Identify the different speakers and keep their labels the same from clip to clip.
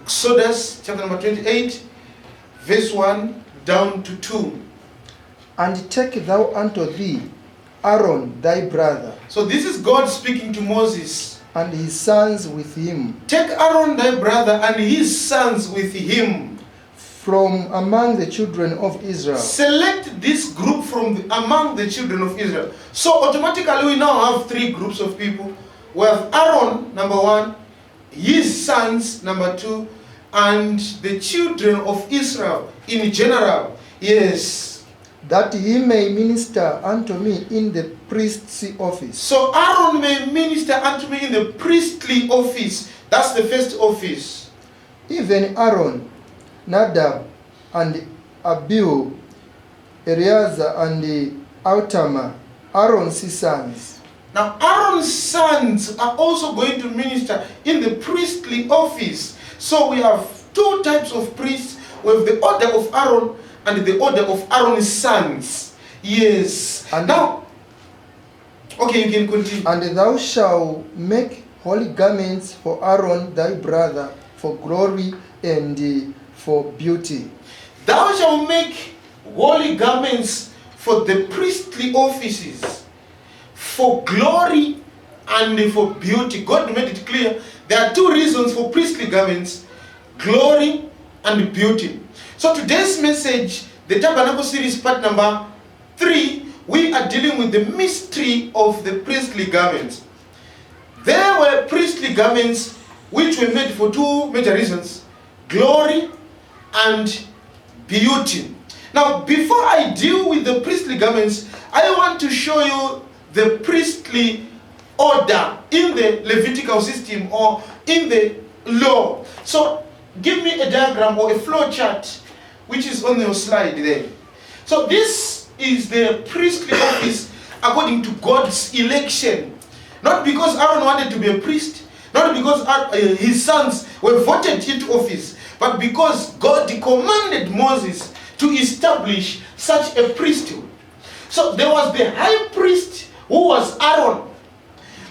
Speaker 1: Exodus chapter number 28, verse 1 down to 2.
Speaker 2: And take thou unto thee Aaron thy brother,
Speaker 1: So this is God speaking to Moses.
Speaker 2: and his sons with him,
Speaker 1: Take Aaron thy brother and his sons with him.
Speaker 2: from among the children of Israel.
Speaker 1: Select this group from among the children of Israel. So automatically we now have three groups of people. We have Aaron, number one, his sons, number two, and the children of Israel in general. Yes.
Speaker 2: That he may minister unto me in the priest's office.
Speaker 1: So Aaron may minister unto me in the priestly office. That's the first office.
Speaker 2: Even Aaron, Nadab, and Abihu, Eleazar, and Ithamar, Aaron's sons.
Speaker 1: Now Aaron's sons are also going to minister in the priestly office. So we have two types of priests. We have the order of Aaron and the order of Aaron's sons. Yes.
Speaker 2: And
Speaker 1: now, okay, you can continue.
Speaker 2: And thou shalt make holy garments for Aaron thy brother, for glory and for beauty.
Speaker 1: Thou shalt make holy garments for the priestly offices, for glory and for beauty. God made it clear there are two reasons for priestly garments: glory and beauty. So today's message, the Tabernacle series part number 3, we are dealing with the mystery of the priestly garments. There were priestly garments which were made for two major reasons: glory and beauty. Now, before I deal with the priestly garments, I want to show you the priestly order in the Levitical system or in the law. So, give me a diagram or a flow chart which is on your slide there. So, this is the priestly office according to God's election. Not because Aaron wanted to be a priest, not because his sons were voted into office, but because God commanded Moses to establish such a priesthood. So there was the high priest who was Aaron.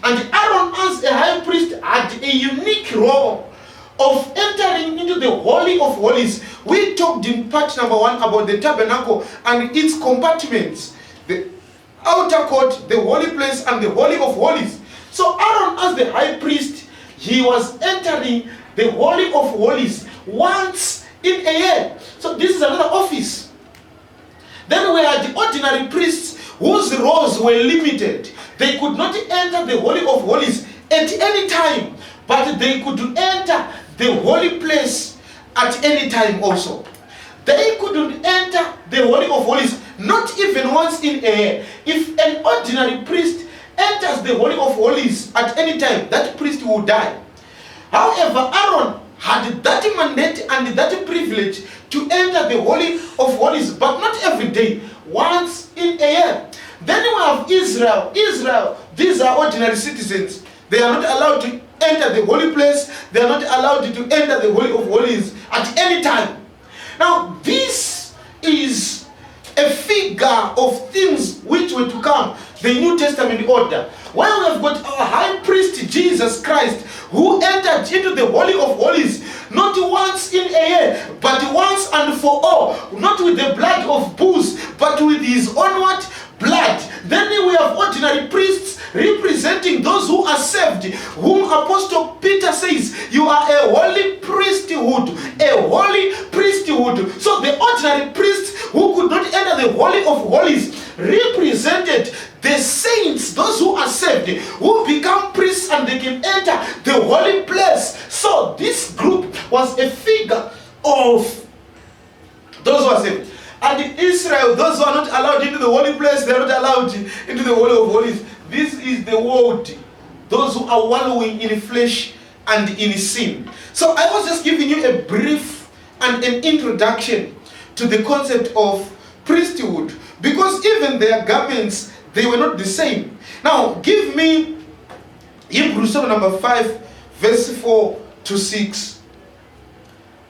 Speaker 1: And Aaron as a high priest had a unique role of entering into the Holy of Holies. We talked in part number 1 about the tabernacle and its compartments. The outer court, the holy place, and the Holy of Holies. So Aaron as the high priest, he was entering the Holy of Holies once in a year. So this is another office. Then we had the ordinary priests whose roles were limited. They could not enter the Holy of Holies at any time, but they could enter the holy place at any time also. They couldn't enter the Holy of Holies, not even once in a year. If an ordinary priest enters the Holy of Holies at any time, that priest will die. However, Aaron had that mandate and that privilege to enter the Holy of Holies, but not every day, once in a year. Then we have Israel. Israel, these are ordinary citizens. They are not allowed to enter the holy place. They are not allowed to enter the Holy of Holies at any time. Now, this is a figure of things which were to come, the New Testament order. Where we have got our high priest Jesus Christ, who entered into the Holy of Holies, not once in a year, but once and for all, not with the blood of bulls, but with his own what? Blood. Then we have ordinary priests representing those who are saved, whom Apostle Peter says, you are a holy priesthood, a holy priesthood. So the ordinary priests who could not enter the Holy of Holies represented the saints, those who are saved, who become priests and they can enter the holy place. So this group was a figure of those who are saved. And Israel, those who are not allowed into the holy place, they are not allowed into the Holy of Holies. This is the world, those who are wallowing in flesh and in sin. So I was just giving you a brief and an introduction to the concept of priesthood, because even their garments, they were not the same. Now, give me Hebrews chapter number 5, verse 4 to 6.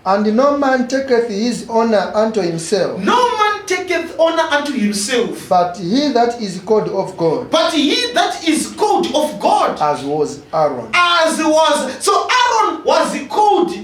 Speaker 2: And no man taketh his honor unto himself.
Speaker 1: No man taketh honor unto himself.
Speaker 2: But he that is called of God.
Speaker 1: But he that is called of God.
Speaker 2: As was Aaron.
Speaker 1: As was. So Aaron was called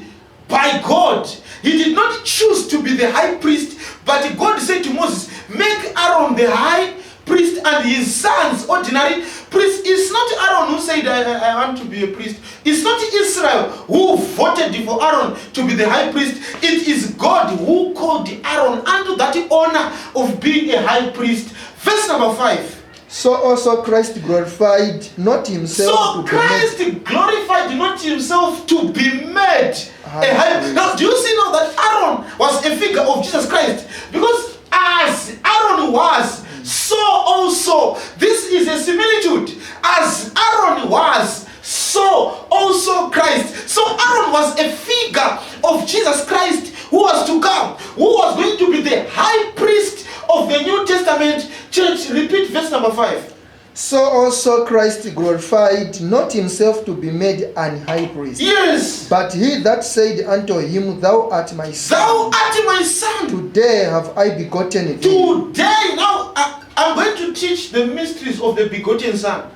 Speaker 1: by God. He did not choose to be the high priest, but God said to Moses, make Aaron the high priest and his sons ordinary priests. It's not Aaron who said, I want to be a priest. It's not Israel who voted for Aaron to be the high priest. It is God who called Aaron unto that honor of being a high priest. Verse number 5.
Speaker 2: So also Christ glorified not himself to
Speaker 1: Christ
Speaker 2: be made.
Speaker 1: glorified not himself to be made a high priest. Now, do you see now that Aaron was a figure of Jesus Christ? Because as Aaron was, so also, this is a similitude. As Aaron was, so also Christ. So Aaron was a figure of Jesus Christ who was to come, who was going to be the high priest of the New Testament church. Repeat verse number 5.
Speaker 2: So also Christ glorified not himself to be made an high priest.
Speaker 1: Yes.
Speaker 2: But he that said unto him, Thou art my son.
Speaker 1: Thou art my son.
Speaker 2: Today have I begotten thee.
Speaker 1: Today, now I'm going to teach the mysteries of the begotten son.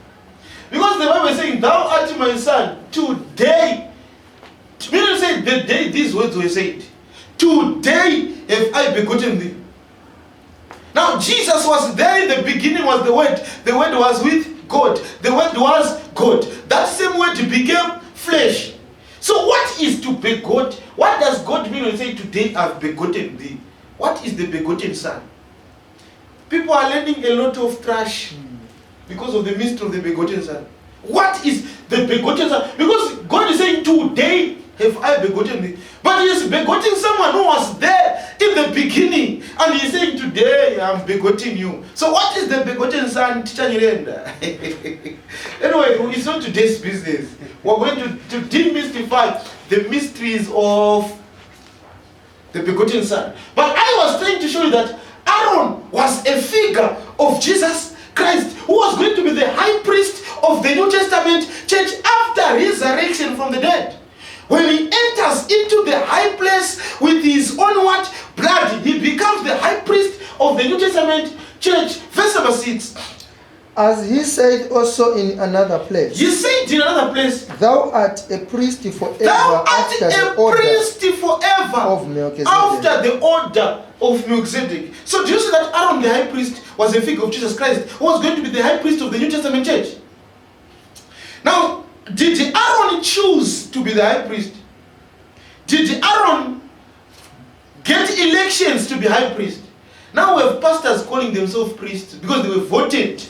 Speaker 1: Because the Bible is saying, Thou art my son. Today. Meaning say the day these words were said. Today have I begotten thee. Now Jesus was there in the beginning, was the Word. The Word was with God. The Word was God. That same Word became flesh. So what is to begot? What does God mean when he say today I've begotten thee? What is the begotten son? People are learning a lot of trash because of the mystery of the begotten son. What is the begotten son? Because God is saying today have I begotten thee. But he is begotten someone who was there in the beginning. And he is saying today I'm begotten you. So what is the begotten son? Teacher Nyirenda. Anyway, it's not today's business. We're going to demystify the mysteries of the begotten son. But I was trying to show you that Aaron was a figure of Jesus Christ, who was going to be the high priest of the New Testament church after resurrection from the dead. When he enters into the high place with his own what? Blood, he becomes the high priest of the New Testament church. Verse number 6.
Speaker 2: As he said also in another place.
Speaker 1: He said in another place,
Speaker 2: Thou art a priest forever.
Speaker 1: Thou art
Speaker 2: after the
Speaker 1: a
Speaker 2: order
Speaker 1: priest forever
Speaker 2: of Melchizedek.
Speaker 1: after the order of Melchizedek. So do you see that Aaron the high priest was a figure of Jesus Christ, who was going to be the high priest of the New Testament church? Now, did Aaron choose to be the high priest? Did Aaron get elections to be high priest? Now we have pastors calling themselves priests because they were voted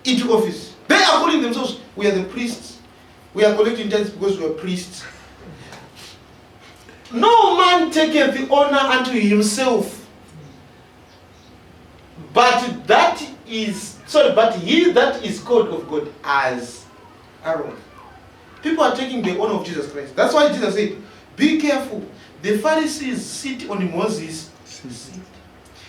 Speaker 1: into office. They are calling themselves, we are the priests. We are collecting tithes because we are priests. No man taketh the honor unto himself, but he that is called of God as Aaron. People are taking the honor of Jesus Christ. That's why Jesus said, be careful. The Pharisees sit on Moses' seat.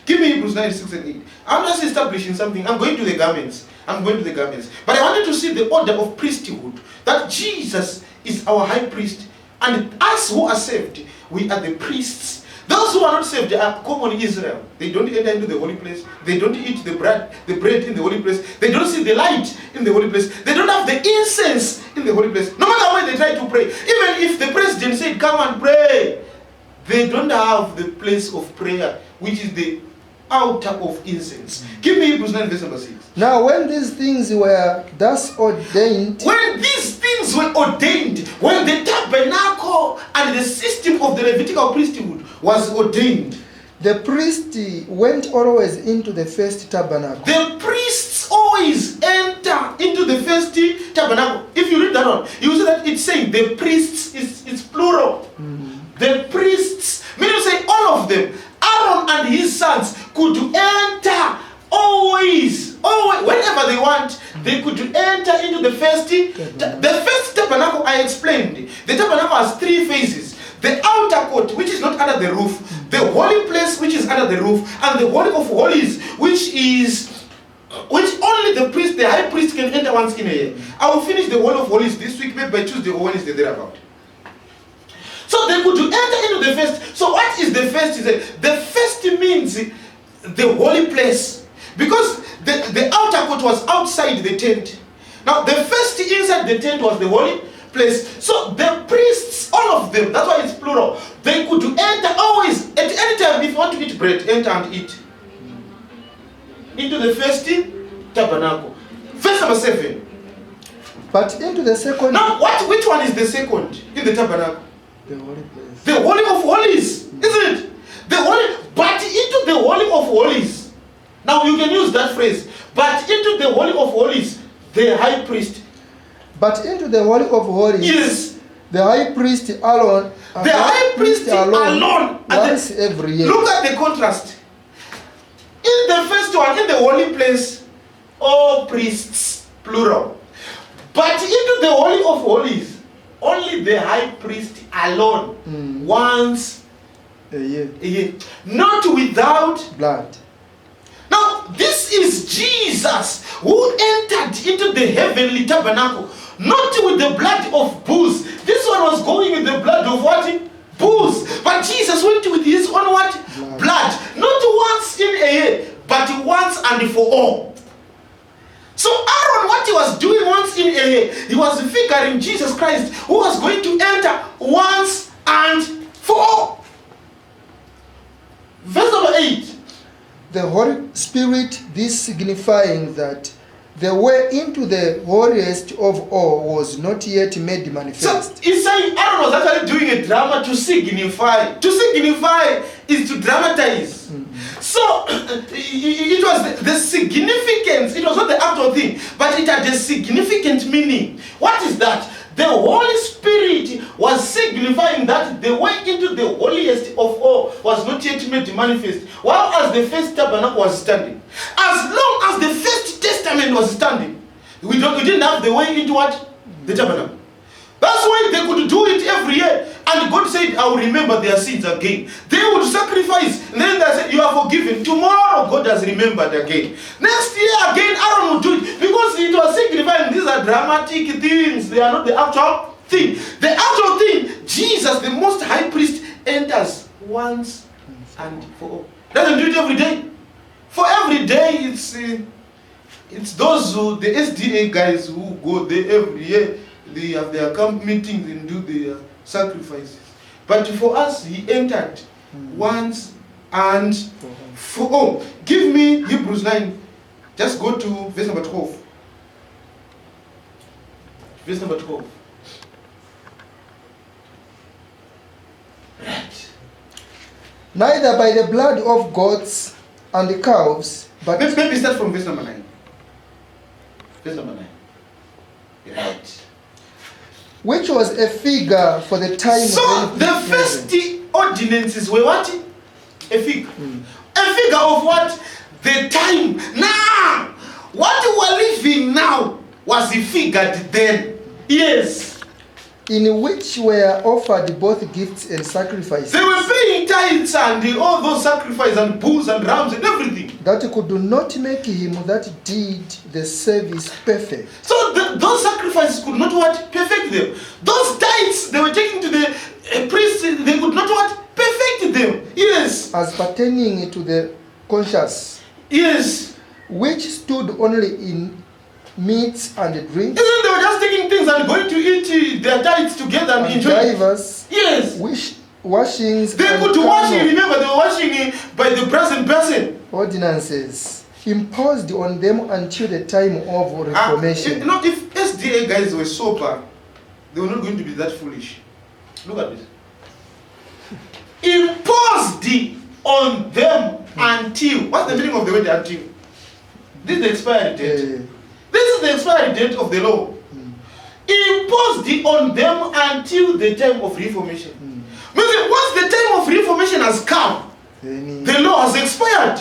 Speaker 1: Give me Hebrews 9, 6 and 8. I'm just establishing something. I'm going to the garments. But I wanted to see the order of priesthood. That Jesus is our high priest. And us who are saved, we are the priests. Those who are not saved are common in Israel. They don't enter into the holy place. They don't eat the bread in the holy place. They don't see the light in the holy place. They don't have the incense in the holy place. No matter when they try to pray. Even if the president said, come and pray, they don't have the place of prayer, which is the altar of incense. Give me Hebrews 9 verse number 6.
Speaker 2: Now when these things were thus ordained,
Speaker 1: when the tabernacle and the system of the Levitical priesthood was ordained,
Speaker 2: the priest went always into the first tabernacle.
Speaker 1: The priests always enter into the first tabernacle. If you read that one, you will see that it's saying the priests is plural. The priests, meaning to say all of them. Aaron and his sons could enter always, whenever they want, they could enter into the first tabernacle. I explained. The tabernacle has 3 phases. The outer court, which is not under the roof, the holy place, which is under the roof, and the holy of holies, which only the priest, the high priest, can enter once in a year. I will finish the holy of holies this week, maybe by Tuesday or Wednesday thereabout. So they could enter into the first. So what is the first? The first means the holy place. Because the outer court was outside the tent. Now the first inside the tent was the holy place. So the priests, all of them, that's why it's plural, they could enter always, at any time, if you want to eat bread, enter and eat. Into the first tabernacle. Verse number 7.
Speaker 2: But into the second,
Speaker 1: Now, which one is the second in the tabernacle?
Speaker 2: the holy place.
Speaker 1: The Holy of Holies, isn't it? The Holy, but into the Holy of Holies. Now you can use that phrase. But into the Holy of Holies, the high priest.
Speaker 2: But into the holy of holies,
Speaker 1: Yes.
Speaker 2: the high priest alone.
Speaker 1: The high priest alone.
Speaker 2: Once every year.
Speaker 1: Look at the contrast. In the first one, in the holy place, all priests, plural. But into the Holy of Holies, only the high priest alone, once
Speaker 2: a year.
Speaker 1: a year. Not without
Speaker 2: Blood.
Speaker 1: Now, this is Jesus who entered into the heavenly tabernacle, not with the blood of bulls. This one was going with the blood of what? Bulls. But Jesus went with his own what? Blood. Not once in a year, but once and for all. So Aaron, what he was doing once in a year, he was figuring Jesus Christ, who was going to enter once and for all. Verse number 8.
Speaker 2: The Holy Spirit, this signifying that the way into the holiest of all was not yet made
Speaker 1: So
Speaker 2: manifest.
Speaker 1: he's saying Aaron was actually doing a drama to signify. To signify is to dramatize. So it was the significance. It was not the actual thing, but it had a significant meaning. What is that? The Holy Spirit was signifying that the way into the holiest of all was not yet made manifest, while as the first tabernacle was standing. As long as the first testament was standing, we didn't have the way into what? The tabernacle. That's why they could do it every year. And God said, I will remember their sins again. They would sacrifice. And then they said, you are forgiven. Tomorrow, God has remembered again. Next year, again, Aaron would do it. Because it was signifying these are dramatic things. They are not the actual thing. The actual thing, Jesus, the most high priest, enters once and for all. Doesn't do it every day. For every day, it's those who, the SDA guys who go there every year. They have their camp meetings and do their sacrifices. But for us, he entered once and for all. Give me Hebrews 9. Just go to verse number 12. Verse number 12. Right.
Speaker 2: Neither by the blood of goats and calves, but
Speaker 1: Maybe start from verse number 9. Verse number 9. Right.
Speaker 2: which was a figure for the time
Speaker 1: So
Speaker 2: of
Speaker 1: the
Speaker 2: anything
Speaker 1: first
Speaker 2: present.
Speaker 1: ordinances were what? A figure. A figure of what? The time. Now, what we're living now was figured then. Yes.
Speaker 2: in which were offered both gifts and sacrifices
Speaker 1: They were paying tithes and all those sacrifices and bulls and rams and everything.
Speaker 2: that could not make him that did the service perfect.
Speaker 1: So those sacrifices could not what? Perfect them. Those tithes they were taking to the priests, they could not what? Perfect them. Yes.
Speaker 2: As pertaining to the conscience,
Speaker 1: Yes.
Speaker 2: which stood only in meats and drinks,
Speaker 1: Isn't they were just taking things and going to eat their tithes together and
Speaker 2: and
Speaker 1: enjoy?
Speaker 2: divers
Speaker 1: Yes.
Speaker 2: washings
Speaker 1: They
Speaker 2: and
Speaker 1: could wash it.
Speaker 2: carnal
Speaker 1: Remember, they were washing it by the present person.
Speaker 2: ordinances imposed on them until the time of Reformation.
Speaker 1: You know, if SDA guys were sober, they were not going to be that foolish. Look at this. Imposed on them until. What's the meaning of the word until? This is the expiry date. This is the expiry date of the law. Imposed on them until the time of Reformation. Meaning, once the time of Reformation has come, the law has expired.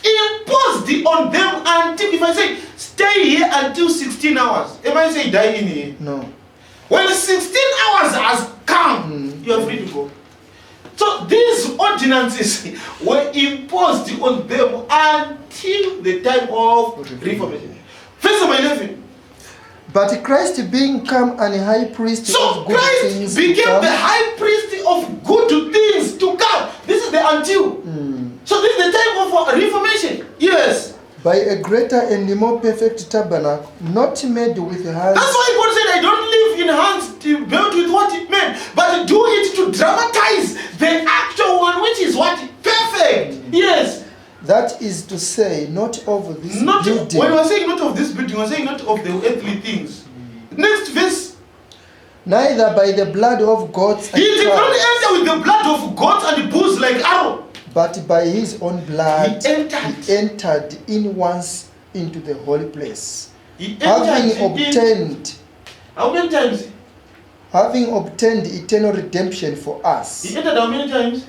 Speaker 1: Imposed on them until, if I say, stay here until 16 hours, am I saying die in here?
Speaker 2: No.
Speaker 1: When 16 hours has come, you are free to go. So these ordinances were imposed on them until the time of Reformation. Verse number 11.
Speaker 2: But Christ being come and high priest
Speaker 1: So
Speaker 2: of good
Speaker 1: Christ
Speaker 2: things to
Speaker 1: became
Speaker 2: come,
Speaker 1: the high priest of good things to come. This is the until. So this is the time of Reformation. Yes.
Speaker 2: by a greater and more perfect tabernacle, not made with hands.
Speaker 1: That's why God said, I don't live in hands built with what? Men. But do it to dramatize the actual one, which is what? Perfect. Yes.
Speaker 2: That is to say, not of this
Speaker 1: Not
Speaker 2: building.
Speaker 1: when we are saying not of this building, we are saying not of the earthly things. Next verse.
Speaker 2: Neither by the blood of goats and
Speaker 1: He did not
Speaker 2: calves,
Speaker 1: enter with the blood of goats and bulls like Aaron.
Speaker 2: but by his own blood
Speaker 1: He entered.
Speaker 2: in once into the holy place,
Speaker 1: He entered how many times?
Speaker 2: having obtained eternal redemption for us.
Speaker 1: He entered how many times?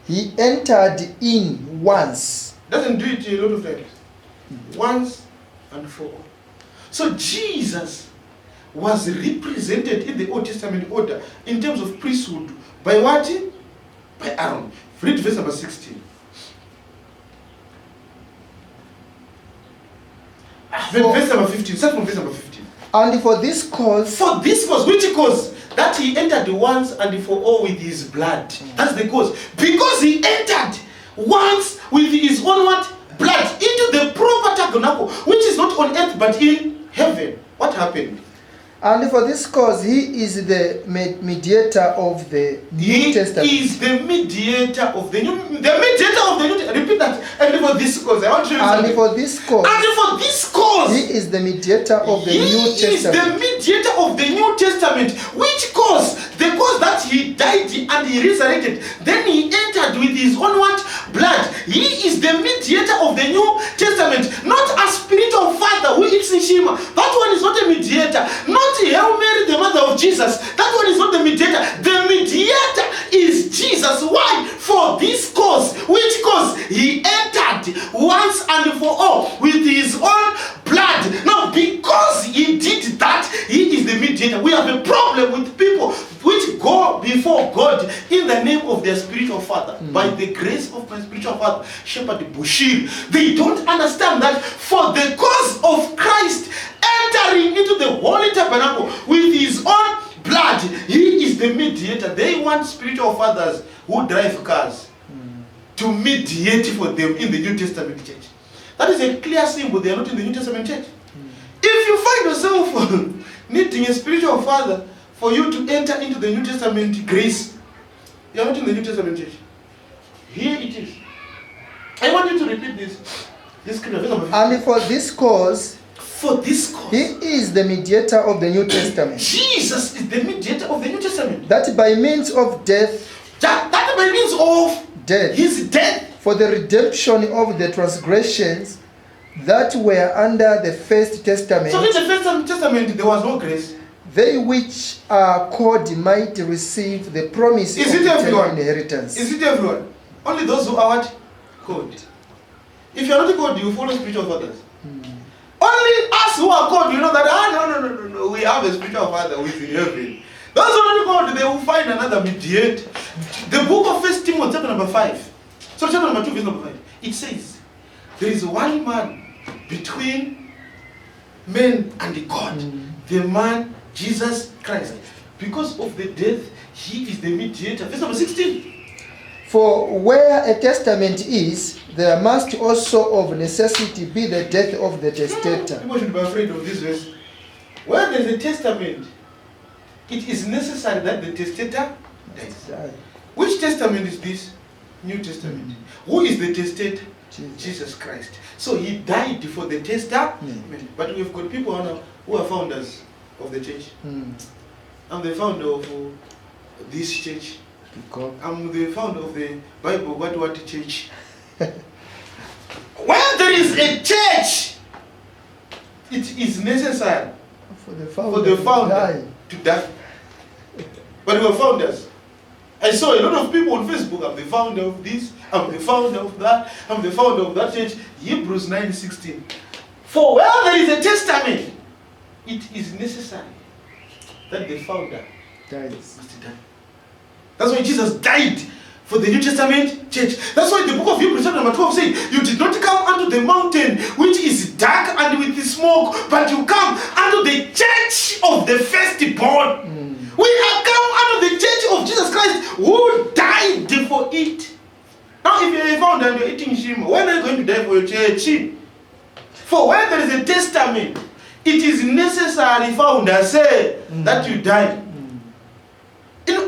Speaker 2: He entered in once.
Speaker 1: Doesn't do it a lot of times. Once and for all. So Jesus was represented in the Old Testament order in terms of priesthood by what? By Aaron. Read verse number 16. Verse number 15. Start from verse number 15.
Speaker 2: And for this cause,
Speaker 1: Which cause? That he entered once and for all with his blood. That's the cause. Because he entered once with his own what? Blood into the proper tabernacle, which is not on earth but in heaven. What happened?
Speaker 2: and for this cause, he is the mediator of the New Testament.
Speaker 1: He is the mediator of the New Testament. Repeat that. And for this cause, I want to show you
Speaker 2: And
Speaker 1: something.
Speaker 2: for this cause,
Speaker 1: And for this cause,
Speaker 2: he is the mediator of the New
Speaker 1: He is the
Speaker 2: Testament.
Speaker 1: mediator of the New Testament. Which cause? The cause that he died and he resurrected. Then he entered with his own what? Blood. He is the mediator of the New Testament. Not a spiritual father who eats in Shema. That one is not a mediator. Not Hail Mary, the mother of Jesus. That one is not the mediator. The mediator is Jesus. Why? For this cause. Which cause? He entered once and for all with his own blood. Now, because he did that, he is the mediator. We have a problem with people which go before God in the name of their spiritual father. By the grace of my spiritual father, Shepherd Bushir. They don't understand that for the cause of Christ entering into the holy tabernacle with his own blood, he is the mediator. They want spiritual fathers who drive cars to mediate for them in the New Testament church. That is a clear symbol they are not in the New Testament church. If you find yourself needing a spiritual father for you to enter into the New Testament grace, you are not in the New Testament church. Here it is. I want you to repeat this scripture.
Speaker 2: And for this cause,
Speaker 1: he
Speaker 2: is the mediator of the New Testament.
Speaker 1: Jesus is the mediator of the New Testament.
Speaker 2: That by means of death,
Speaker 1: that by means of his death,
Speaker 2: for the redemption of the transgressions that were under the first testament.
Speaker 1: So in the first testament there was no grace.
Speaker 2: They which are called might receive the promise of eternal inheritance.
Speaker 1: Is it everyone? Only those who are what? Called. If you are not called, you follow spiritual fathers. Only us who are called, you know that, no, we have a spiritual father who is in heaven. Those who are not called, they will find another mediator. The book of 1 Timothy, chapter number 5. So chapter number 2, verse number 5. It says, there is one man between men and God. The man, Jesus Christ. Because of the death, he is the mediator. Verse number 16.
Speaker 2: For where a testament is, there must also of necessity be the death of the testator.
Speaker 1: People should be afraid of this verse. Where there is a testament, it is necessary that the testator dies. Which testament is this? New Testament. Who is the testator? Jesus Christ. So he died for the testament. But we've got people who are founders of the church. I'm the founder of this church. I'm the founder of the Bible what church. Where there is a church, it is necessary
Speaker 2: for the founder
Speaker 1: to die. But we are founders. I saw a lot of people on Facebook. I'm the founder of this, I'm the founder of that, I'm the founder of that church. Hebrews 9:16. For where there is a testament, it is necessary that the founder must die. That's why Jesus died for the New Testament church. That's why the book of Hebrews chapter number 12 says, you did not come unto the mountain which is dark and with the smoke, but you come unto the church of the firstborn. We have come unto the church of Jesus Christ who died for it. Now if you're a founder and you're eating shima, when are you going to die for your church? For when there is a testament, it is necessary, founder say, that you die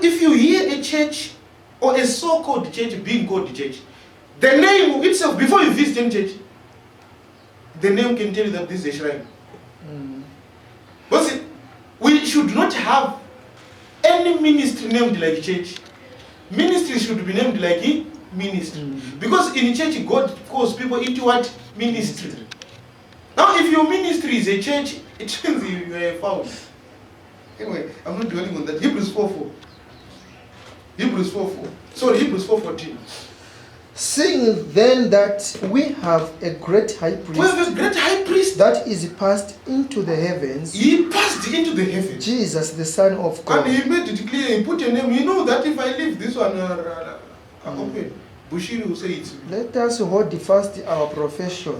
Speaker 1: if you hear a church or a so-called church being called church, the name itself, before you visit any church, the name can tell you that this is a shrine. But see, we should not have any ministry named like church. Ministry should be named like ministry. Because in church, God calls people into what? Ministry. Now, if your ministry is a church, it means you are found. Anyway, I'm not dwelling on that. Hebrews 4:4. Hebrews 4:4. Sorry, Hebrews 4:14.
Speaker 2: Seeing then that we have a great high priest,
Speaker 1: We have a great high priest.
Speaker 2: that is passed into the heavens,
Speaker 1: He passed into the heavens.
Speaker 2: Jesus, the Son of
Speaker 1: And
Speaker 2: God.
Speaker 1: he made it clear. He put a name. You know that if I leave this one, okay, Bushiri will say it's me.
Speaker 2: Let us hold fast our profession.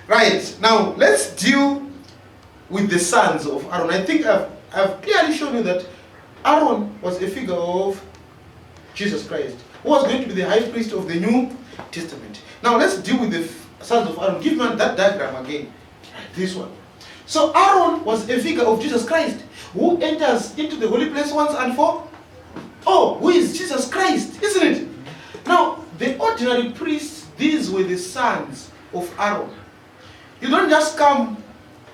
Speaker 1: Right, now let's deal with the sons of Aaron. I think I've clearly shown you that Aaron was a figure of Jesus Christ, who was going to be the high priest of the New Testament. Now let's deal with the sons of Aaron. Give me that diagram again. Right, this one. So Aaron was a figure of Jesus Christ, who enters into the holy place once and for all. Who is Jesus Christ, isn't it? Now, the ordinary priests, these were the sons of Aaron. You don't just come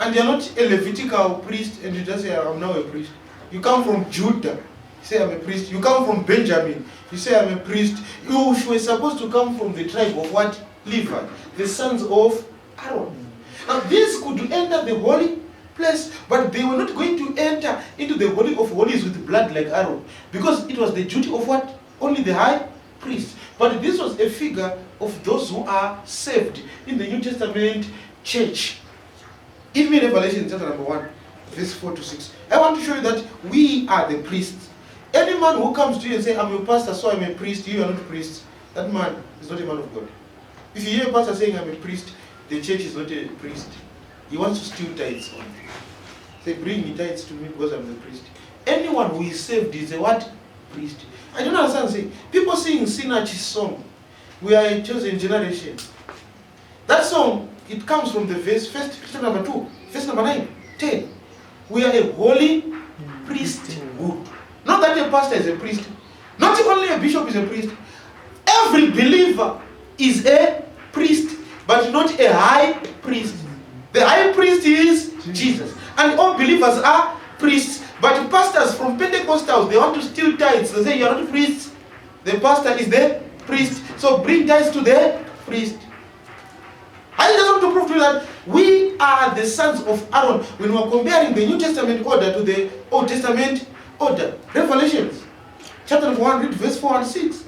Speaker 1: and you're not a Levitical priest and you just say, I'm now a priest. You come from Judah, you say, I'm a priest. You come from Benjamin, you say, I'm a priest. You were supposed to come from the tribe of what? Levi, the sons of Aaron. Now, these could enter the holy place, but they were not going to enter into the Holy of Holies with blood like Aaron, because it was the duty of what? Only the high priest. But this was a figure of those who are saved in the New Testament church. Give me Revelation chapter number 1, verse 4 to 6. I want to show you that we are the priests. Any man who comes to you and says, I'm your pastor, so I'm a priest, you are not a priest, that man is not a man of God. If you hear a pastor saying, I'm a priest, the church is not a priest. He wants to steal tithes on you. Say, bring me tithes to me because I'm the priest. Anyone who is saved is a what? Priest. I don't understand. Say, people sing Sinach's song, we are a chosen generation. That song, it comes from the verse, first number 2, verse number 9, 10. We are a holy priesthood. Not that a pastor is a priest. Not only a bishop is a priest. Every believer is a priest, but not a high priest. The high priest is Jesus. And all believers are priests. But pastors from Pentecostals, they want to steal tithes. They say, you are not a priest. The pastor is the priest. So bring tithes to the priest. I just want to prove to you that we are the sons of Aaron when we are comparing the New Testament order to the Old Testament order. Revelations chapter 1, read verse 4 and 6.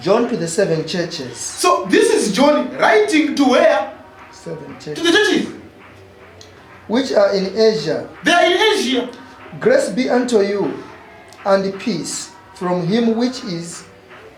Speaker 2: John to the 7 churches.
Speaker 1: So this is John writing to where?
Speaker 2: 7
Speaker 1: To
Speaker 2: churches.
Speaker 1: the churches.
Speaker 2: Which are in Asia.
Speaker 1: They are in Asia.
Speaker 2: Grace be unto you, and peace from him which is,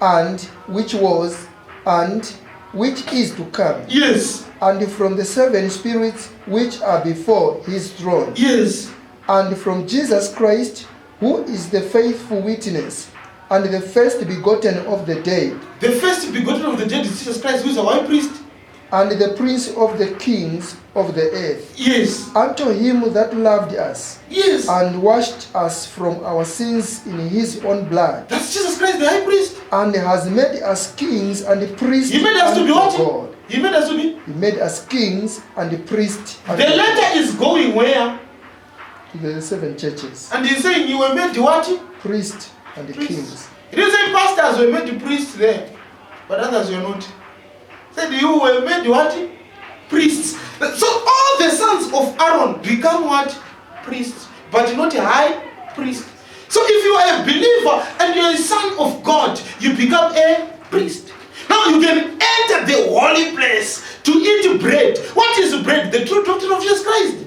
Speaker 2: and which was, and which is to come.
Speaker 1: Yes.
Speaker 2: And from the 7 spirits which are before his throne.
Speaker 1: Yes.
Speaker 2: And from Jesus Christ, who is the faithful witness, and the first begotten of the dead,
Speaker 1: The first begotten of the dead is Jesus Christ, who is a high priest.
Speaker 2: and the prince of the kings of the earth.
Speaker 1: Yes.
Speaker 2: Unto him that loved us,
Speaker 1: Yes.
Speaker 2: and washed us from our sins in his own blood,
Speaker 1: That's Jesus Christ, the high priest.
Speaker 2: and has made us kings and priests
Speaker 1: He made us to be
Speaker 2: unto
Speaker 1: what?
Speaker 2: God.
Speaker 1: He made us to be.
Speaker 2: He made us kings and priests
Speaker 1: The
Speaker 2: unto God.
Speaker 1: letter is going where?
Speaker 2: To the 7 churches.
Speaker 1: And he's saying you were made what?
Speaker 2: Priests and
Speaker 1: Priests.
Speaker 2: kings.
Speaker 1: He didn't say pastors were made priests there, but others were not. He said you were made what? Priests. So all the sons of Aaron become what? Priests, but not a high priest. So if you are a believer and you are a son of God, you become a priest. Now you can enter the holy place to eat bread. What is bread? The true doctrine of Jesus Christ.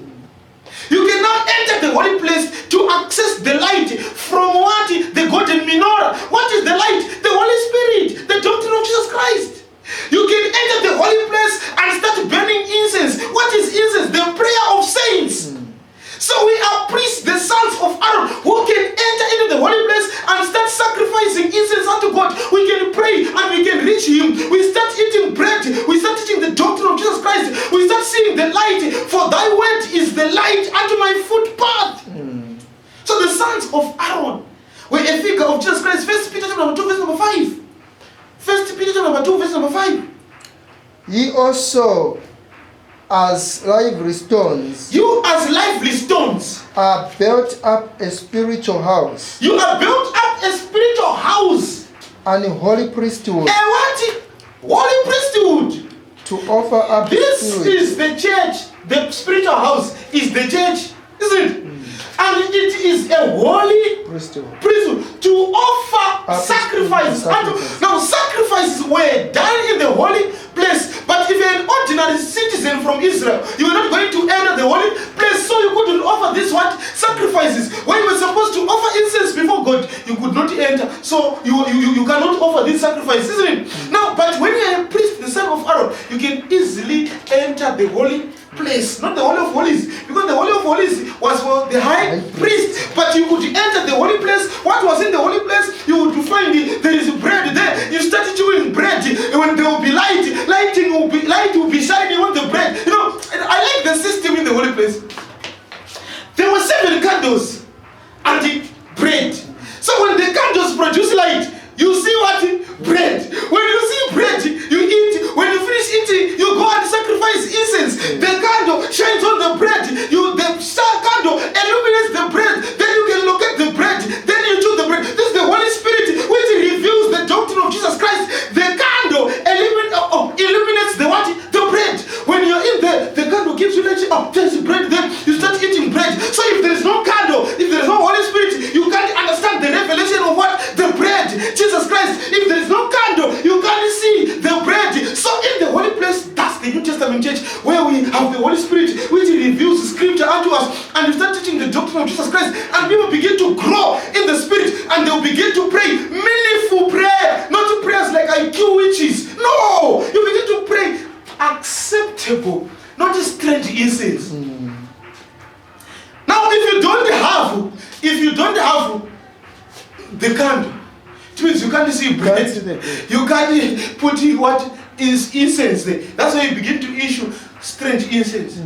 Speaker 1: You can now enter the holy place to access the light from what? The golden menorah. What is the light? The Holy Spirit, the doctrine of Jesus Christ. You can enter the holy place and start burning incense. What is incense? The prayer of saints. So we are priests, the sons of Aaron, who can enter into the holy place and start sacrificing incense unto God. We can pray and we can reach him. We start eating bread. We start teaching the doctrine of Jesus Christ. We start seeing the light. For thy word is the light unto my footpath. So the sons of Aaron number 2, verse number 5. 1 Peter chapter number 2, verse number 5.
Speaker 2: Ye also, as lively stones,
Speaker 1: You as lively stones,
Speaker 2: are built up a spiritual house,
Speaker 1: you are built up a spiritual house.
Speaker 2: and a holy priesthood,
Speaker 1: A what? Holy priesthood.
Speaker 2: to offer up the
Speaker 1: This
Speaker 2: spirit.
Speaker 1: is the church. The spiritual house is the church, isn't it? And it is a holy
Speaker 2: Priesthood.
Speaker 1: priesthood to offer
Speaker 2: Up
Speaker 1: sacrifices.
Speaker 2: sacrifice.
Speaker 1: Now, sacrifices were done in the holy place. But if you're an ordinary citizen from Israel, you were not going to enter the holy place, so you couldn't offer this what? Sacrifices. When you were supposed to offer incense before God, you could not enter. So you cannot offer this sacrifice, isn't it? Now, but when you are a priest, the son of Aaron, you can easily enter the holy place, not the Holy of Holies, because the Holy of Holies was for the high priest. But you could enter the holy place. What was in the holy place? You would find there is bread there. You start chewing bread. When there will be light will be shining on the bread. You know, I like the system in the holy place. There were 7 candles and the bread. So when the candles produce light, you see what? Bread. When you see bread, you eat. When you finish eating, you go and sacrifice incense. The candle shines on the bread. The candle illuminates the bread. Then you can look at the bread. Then you chew the bread. This is the Holy Spirit which reveals the doctrine of Jesus Christ. The candle illuminates the what? The bread. When you're in there, the candle gives you light. Oh, there's bread there. You start eating bread. So if there is no candle, if there is no Holy Spirit, you can't understand the revelation of what? The bread. Jesus Christ. If there is no candle, you can't see the bread. So in the holy place, that's the New Testament church, where we have the Holy Spirit, which reveals scripture unto us, and you start teaching the doctrine of Jesus Christ, and people begin to grow in the Spirit, and they'll begin to pray meaningful prayer, not prayers like IQ witches. No, you begin to pray acceptable, not strange incense. Now, if you don't have the candle, it means you can't see bread. You can't put in what is incense there. That's why you begin to issue strange incense.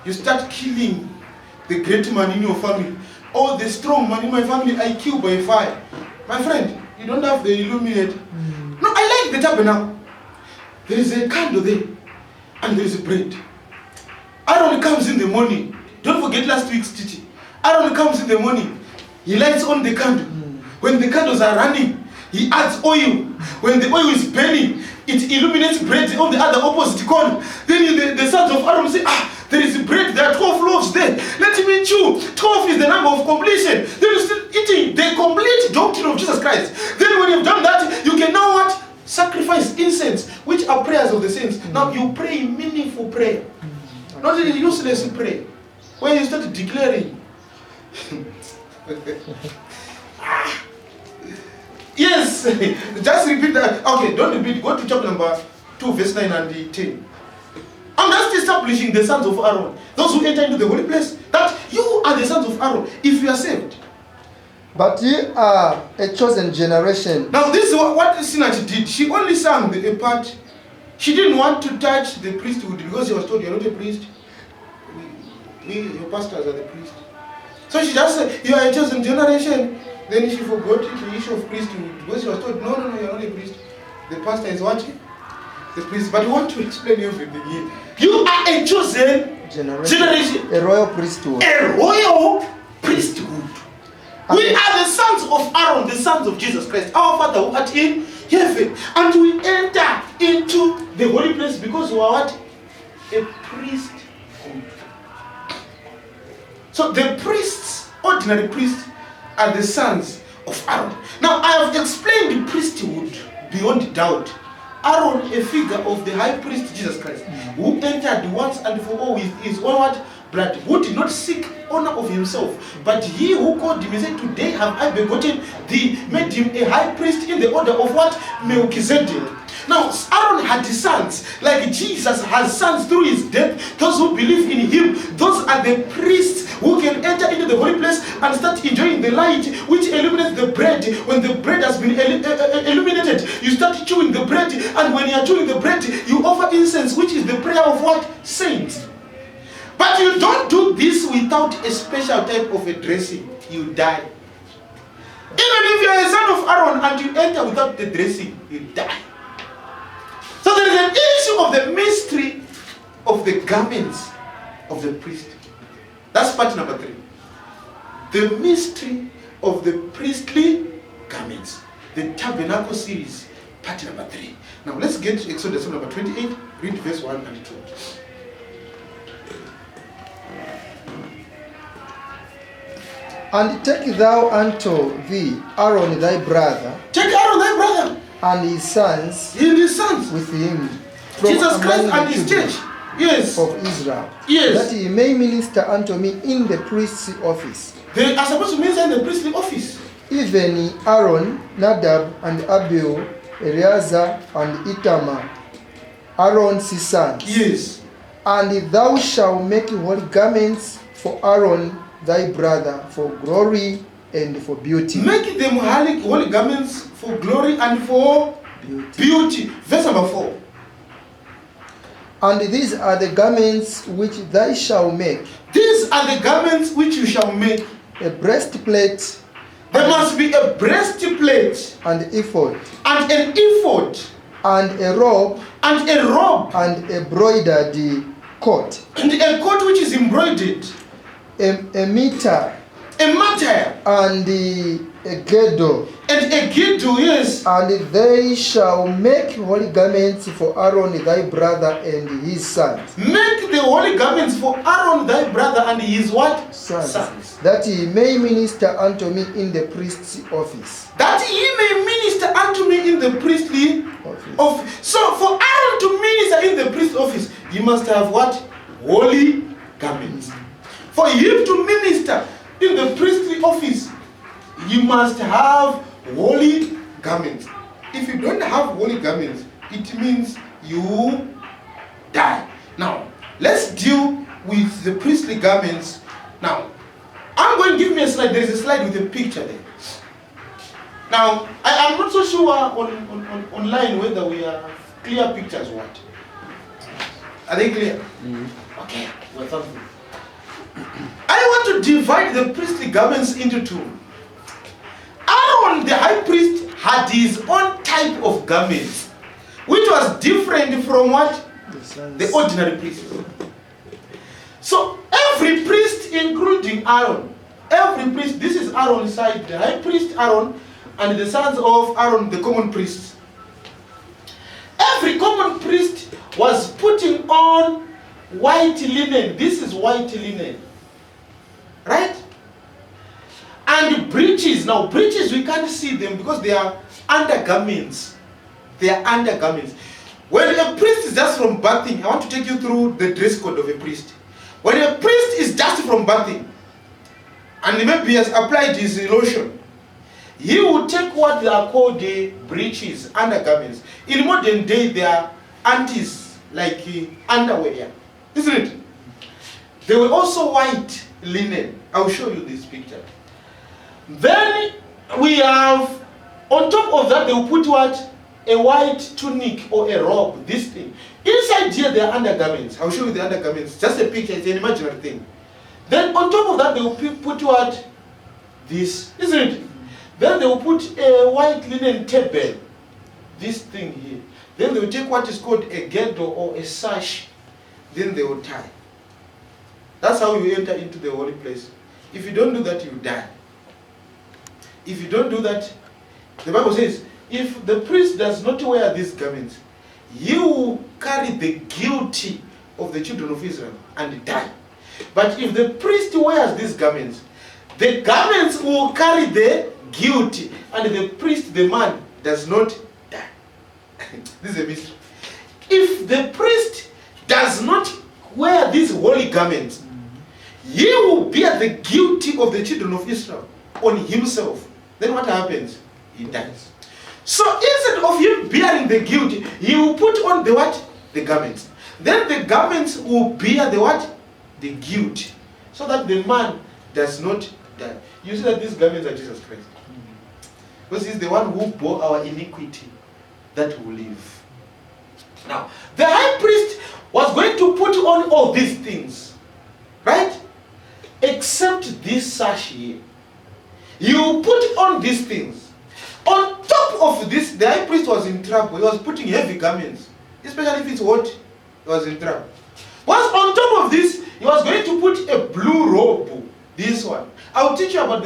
Speaker 1: You start killing the great man in your family. Oh, the strong man in my family, I kill by fire. My friend, you don't have the illuminate. No, I like the tabernacle. There is a candle there, and there is a bread. Aaron comes in the morning. Don't forget last week's teaching. Aaron comes in the morning. He lights on the candle. When the candles are running, he adds oil. When the oil is burning, it illuminates bread on the other opposite corner. Then the sons of Aaron say, there is bread, there are 12 loaves there. Let me chew. 12 is the number of completion. Then you still eating the complete doctrine of Jesus Christ. Then when you've done that, you can now what? Sacrifice incense, which are prayers of the saints. Now you pray meaningful prayer. Not a useless prayer. When you start declaring. Yes, just repeat that. Okay, don't repeat. Go to chapter number 2, verse 9 and 10. I'm just establishing the sons of Aaron, those who enter into the holy place, that you are the sons of Aaron if you are saved.
Speaker 2: But ye are a chosen generation.
Speaker 1: Now, this is what Sinach did. She only sang a part. She didn't want to touch the priesthood because she was told, you're not a priest. Your pastors are the priest. So she just said, you are a chosen generation. Then she forgot the issue of priesthood because she was told, no, you're not a priest. The pastor is what? The priest. But we want to explain everything here. You are a chosen generation.
Speaker 2: A royal priesthood.
Speaker 1: A royal priesthood. We are the sons of Aaron, the sons of Jesus Christ, our Father who art in heaven. And we enter into the holy place because we are what? A priesthood. So the priests, ordinary priests, are the sons of Aaron. Now I have explained the priesthood beyond doubt. Aaron, a figure of the high priest Jesus Christ, who entered once and for all with his own what? Blood, who did not seek honor of himself, but he who called him, he said, today have I begotten thee, made him a high priest in the order of what? Melchizedek. Now, Aaron had sons, like Jesus has sons through his death. Those who believe in him, those are the priests who can enter into the holy place and start enjoying the light which illuminates the bread. When the bread has been illuminated, you start chewing the bread, and when you are chewing the bread, you offer incense, which is the prayer of what? Saints. But you don't do this without a special type of a dressing. You die. Even if you are a son of Aaron and the dressing, you die. So there is an issue of the mystery of the garments of the priest. That's part number 3. The mystery of the priestly garments. The Tabernacle series, part number 3. Now let's get to Exodus number 28, read verse 1 and 2.
Speaker 2: And take thou unto thee Aaron thy brother,
Speaker 1: Take Aaron thy brother
Speaker 2: and his sons
Speaker 1: and his sons,
Speaker 2: with him, from
Speaker 1: Jesus Christ
Speaker 2: among
Speaker 1: and
Speaker 2: the
Speaker 1: his
Speaker 2: children
Speaker 1: church. Yes.
Speaker 2: of Israel,
Speaker 1: Yes.
Speaker 2: that he may minister unto me in the priest's office.
Speaker 1: They are supposed to minister in the priestly office.
Speaker 2: Even Aaron, Nadab, and Abihu, Eleazar, and Itamar, Aaron's sons.
Speaker 1: Yes.
Speaker 2: And thou shalt make holy garments for Aaron thy brother, for glory and for beauty.
Speaker 1: Make them holy garments for glory and for beauty. Verse number 4.
Speaker 2: And these are the garments which thou shalt make:
Speaker 1: These are the garments which you shall make.
Speaker 2: a breastplate,
Speaker 1: There must be a breastplate
Speaker 2: and ephod,
Speaker 1: and an ephod
Speaker 2: and a robe,
Speaker 1: and a robe
Speaker 2: and a broidered coat,
Speaker 1: and a coat which is embroidered,
Speaker 2: a mitre,
Speaker 1: a matire
Speaker 2: and a girdle.
Speaker 1: and a girdle. Yes.
Speaker 2: And they shall make holy garments for Aaron thy brother and his sons.
Speaker 1: Make the holy garments for Aaron thy brother and his what?
Speaker 2: Sons. That he may minister unto me in the priest's office.
Speaker 1: That he may minister unto me in the priestly office. So for Aaron to minister in the priest's office, he must have what? Holy garments. For him to minister in the priestly office, you must have holy garments. If you don't have holy garments, it means you die. Now, let's deal with the priestly garments. Now, I'm going to give me a slide. There is a slide with a picture there. Now, I'm not so sure online whether we have clear pictures or what. Are they clear? Okay, well, thankful. I want to divide the priestly garments into 2. Aaron, the high priest, had his own type of garments, which was different from what? The ordinary priest. So every priest, including Aaron, every priest, this is Aaron's side, the high priest Aaron, and the sons of Aaron, the common priests. Every common priest was putting on white linen. This is white linen. Right? And breeches. Now, breeches, we can't see them because they are undergarments. They are undergarments. When a priest is just from bathing, I want to take you through the dress code of a priest. When a priest is just from bathing, and maybe has applied his lotion, he will take what they are called the breeches, undergarments. In modern day, they are antis, like underwear. Isn't it? They were also white linen. I'll show you this picture. Then we have, on top of that, they will put what? A white tunic or a robe, this thing. Inside here, there are undergarments. I'll show you the undergarments. Just a picture, it's an imaginary thing. Then on top of that, they will put what? This, isn't it? Then they will put a white linen table, this thing here. Then they will take what is called a girdle or a sash. Then they will tie. That's how you enter into the holy place. If you don't do that, you die. If you don't do that, the Bible says, if the priest does not wear these garments, you will carry the guilty of the children of Israel and die. But if the priest wears these garments, the garments will carry the guilty, and the priest, the man, does not die. This is a mystery. If the priest does not wear these holy garments, he will bear the guilty of the children of Israel on himself. Then what happens? He dies. So instead of him bearing the guilty, he will put on the what? The garments. Then the garments will bear the what? The guilt. So that the man does not die. You see that these garments are Jesus Christ. Because he's the one who bore our iniquity that will live. Now, the high priest was going to put on all these things. Right? Except this sash here. You put on these things. On top of this the high priest was in trouble. He was putting heavy garments, especially if it's hot. He was in trouble. But on top of this, he was going to put a blue robe. This one. I'll teach you about